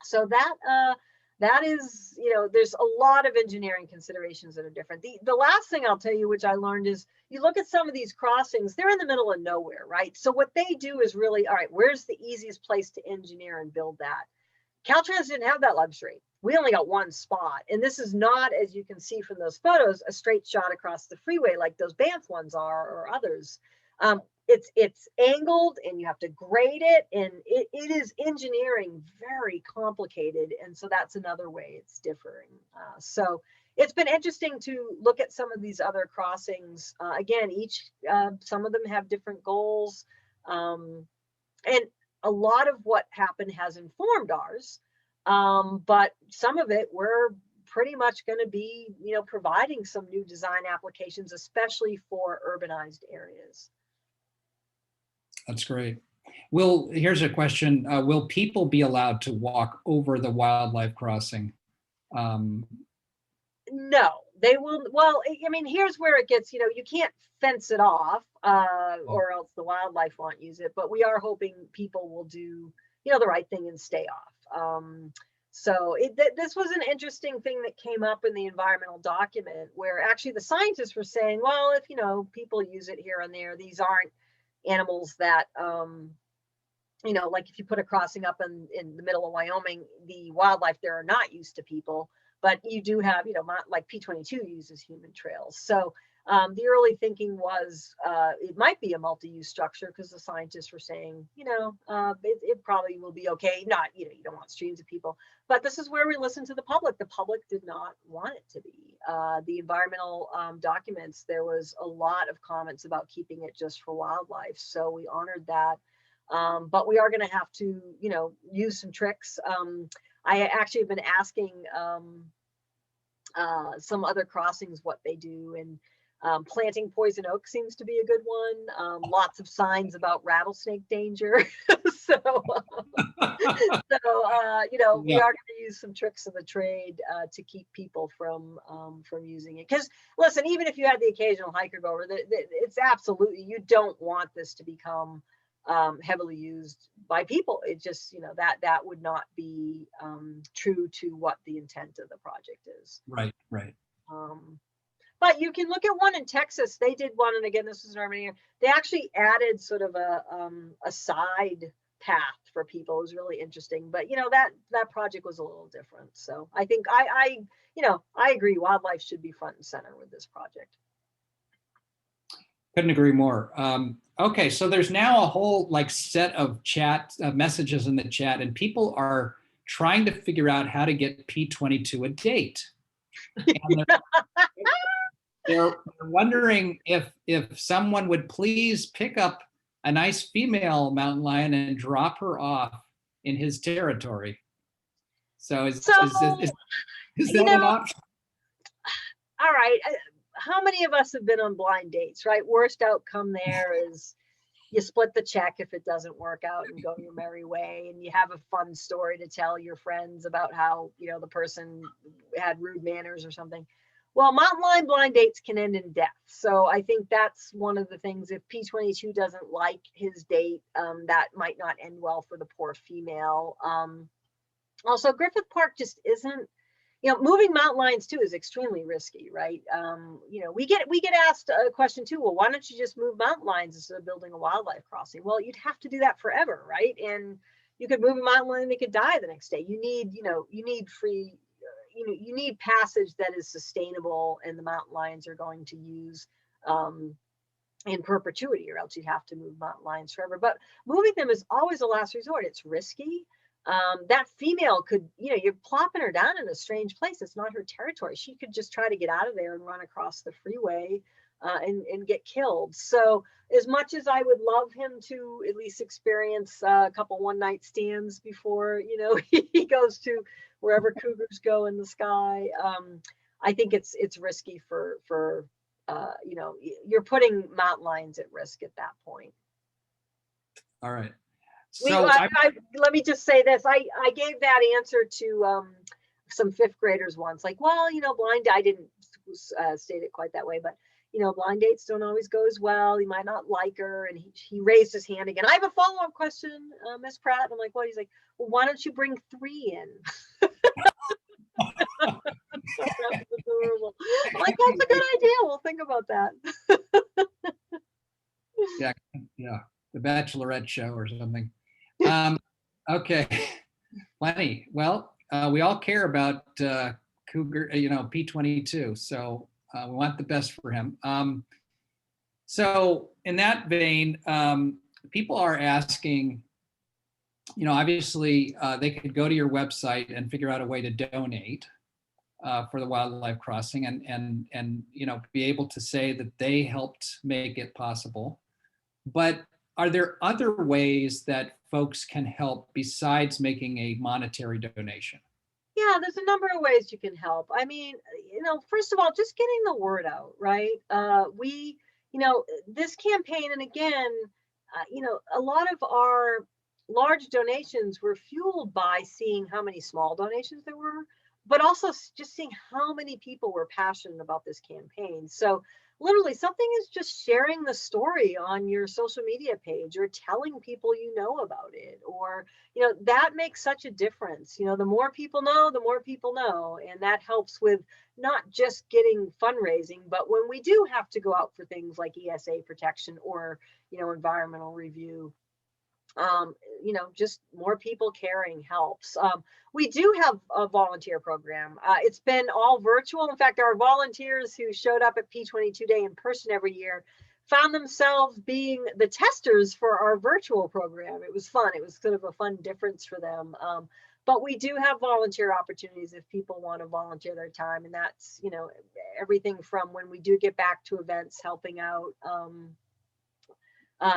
So that is, you know, there's a lot of engineering considerations that are different. The last thing I'll tell you, which I learned, is you look at some of these crossings, they're in the middle of nowhere, right? So what they do is really, all right, where's the easiest place to engineer and build that? Caltrans didn't have that luxury. We only got one spot. And this is not, as you can see from those photos, a straight shot across the freeway like those Banff ones are, or others. It's angled, and you have to grade it, and it is engineering very complicated, and so that's another way it's differing. So it's been interesting to look at some of these other crossings. Again, some of them have different goals, and a lot of what happened has informed ours, but some of it we're pretty much going to be, you know, providing some new design applications, especially for urbanized areas. That's great. Here's a question. Will people be allowed to walk over the wildlife crossing? No, they will. Well, I mean, here's where it gets, you know, you can't fence it off or else the wildlife won't use it. But we are hoping people will do, you know, the right thing and stay off. So this was an interesting thing that came up in the environmental document, where actually the scientists were saying, well, if, you know, people use it here and there, these aren't animals that, you know, like if you put a crossing up in the middle of Wyoming, the wildlife there are not used to people, but you do have, you know, like P22 uses human trails. So the early thinking was it might be a multi-use structure, because the scientists were saying, you know, it probably will be okay. Not, you know, you don't want streams of people, but this is where we listen to the public. The public did not want it to be. The environmental documents, there was a lot of comments about keeping it just for wildlife. So we honored that. But we are going to have to, you know, use some tricks. I actually have been asking some other crossings what they do, and planting poison oak seems to be a good one. Lots of signs about rattlesnake danger. so you know, we are going to use some tricks of the trade to keep people from using it. Because listen, even if you had the occasional hiker go over, it's absolutely, you don't want this to become heavily used by people. It just, you know, that would not be true to what the intent of the project is. Right. But you can look at one in Texas. They did one, and again, this is an urban area. They actually added sort of a side path for people. It was really interesting. But you know, that project was a little different. So I think I agree. Wildlife should be front and center with this project. Couldn't agree more. Okay, so there's now a whole like set of chat messages in the chat, and people are trying to figure out how to get P22 a date. And they're wondering if someone would please pick up a nice female mountain lion and drop her off in his territory. So is that an option? All right. How many of us have been on blind dates, right? Worst outcome there is you split the check if it doesn't work out and go your merry way, and you have a fun story to tell your friends about how, you know, the person had rude manners or something. Well, mountain lion blind dates can end in death. So I think that's one of the things. If P22 doesn't like his date, that might not end well for the poor female. Also, Griffith Park just isn't, moving mountain lions too is extremely risky, right? We get asked a question too. Well, why don't you just move mountain lions instead of building a wildlife crossing? Well, you'd have to do that forever, right? And you could move a mountain lion and they could die the next day. You need free, you need passage that is sustainable, and the mountain lions are going to use in perpetuity, or else you'd have to move mountain lions forever. But moving them is always a last resort. It's risky. That female could, you're plopping her down in a strange place. It's not her territory. She could just try to get out of there and run across the freeway and get killed. So as much as I would love him to at least experience a couple one-night stands before, he goes to wherever cougars go in the sky, I think it's risky for you're putting mountain lions at risk at that point. All right. So let me just say this. I gave that answer to some fifth graders once, like, well, blind, I didn't state it quite that way, but blind dates don't always go as well. You might not like her. And he raised his hand again. I have a follow-up question, Miss Pratt. I'm like, what? He's like, well, why don't you bring 3 in? That was adorable. I'm like, that's a good idea. We'll think about that. Yeah. The Bachelorette show or something. Okay, plenty. Well, we all care about Cougar, P22. So we want the best for him. So in that vein, people are asking, obviously they could go to your website and figure out a way to donate for the wildlife crossing and be able to say that they helped make it possible. But are there other ways that folks can help besides making a monetary donation? Yeah, there's a number of ways you can help. I mean, first of all, just getting the word out, right? This campaign, and again, a lot of our large donations were fueled by seeing how many small donations there were, but also just seeing how many people were passionate about this campaign. So literally something is just sharing the story on your social media page or telling people about it, or that makes such a difference. The more people know, the more people know, and that helps with not just getting fundraising, but when we do have to go out for things like ESA protection or environmental review, just more people caring helps. We do have a volunteer program. It's been all virtual. In fact, our volunteers who showed up at P22 Day in person every year found themselves being the testers for our virtual program. It was fun. It was sort of a fun difference for them. But we do have volunteer opportunities if people want to volunteer their time. And that's, everything from when we do get back to events, helping out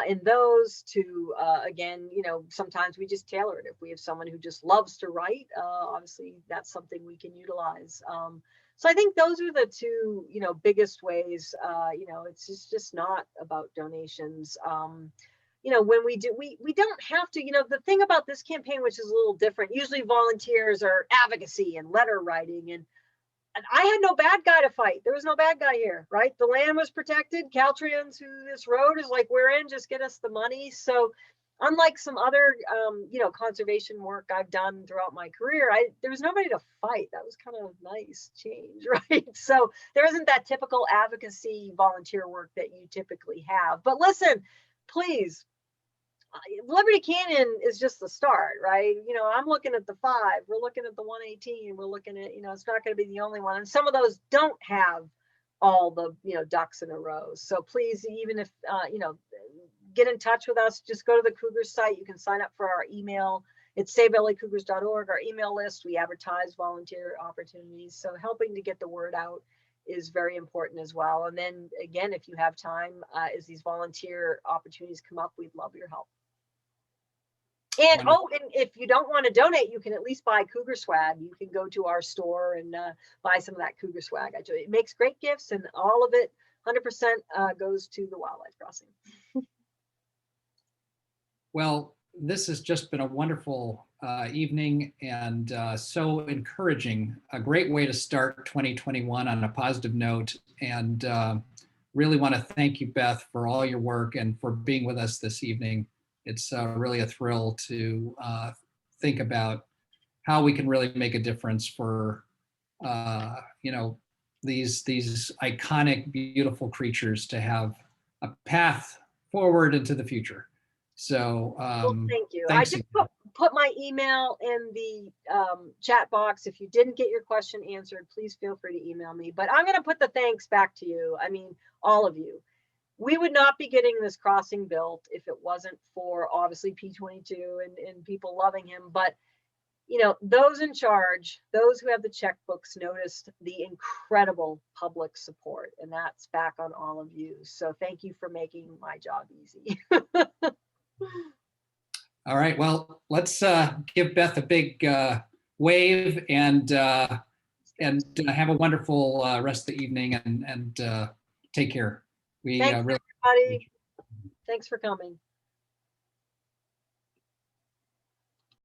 in those to, again, sometimes we just tailor it. If we have someone who just loves to write, obviously that's something we can utilize. So I think those are the two, biggest ways. It's just not about donations. When we do, we don't have to, the thing about this campaign, which is a little different, usually volunteers are advocacy and letter writing, and I had no bad guy to fight. There was no bad guy here, right? The land was protected. Caltrans, who this road is like, we're in, just get us the money. So unlike some other, conservation work I've done throughout my career, there was nobody to fight. That was kind of a nice change, right? So there isn't that typical advocacy volunteer work that you typically have. But listen, please, Liberty Canyon is just the start, right? I'm looking at the 5, we're looking at the 118, we're looking at, it's not going to be the only one. And some of those don't have all the, ducks in a row. So please, even if, get in touch with us, just go to the Cougars site. You can sign up for our email. It's saveLACougars.org, our email list. We advertise volunteer opportunities. So helping to get the word out is very important as well. And then again, if you have time, as these volunteer opportunities come up, we'd love your help. And and if you don't want to donate, you can at least buy Cougar swag. You can go to our store and buy some of that Cougar swag. It makes great gifts, and all of it, 100% goes to the wildlife crossing. Well, this has just been a wonderful evening and so encouraging. A great way to start 2021 on a positive note. And really want to thank you, Beth, for all your work and for being with us this evening. It's really a thrill to think about how we can really make a difference for you know, these iconic, beautiful creatures to have a path forward into the future. So Thank you. I thanks just again. put my email in the chat box. If you didn't get your question answered, please feel free to email me. But I'm going to put the thanks back to you. I mean, all of you. We would not be getting this crossing built if it wasn't for obviously P22 and people loving him. But, you know, those in charge, those who have the checkbooks noticed the incredible public support, and that's back on all of you. So thank you for making my job easy. All right, well, let's give Beth a big wave and have a wonderful rest of the evening and take care. We Thanks, really everybody. Thanks for coming.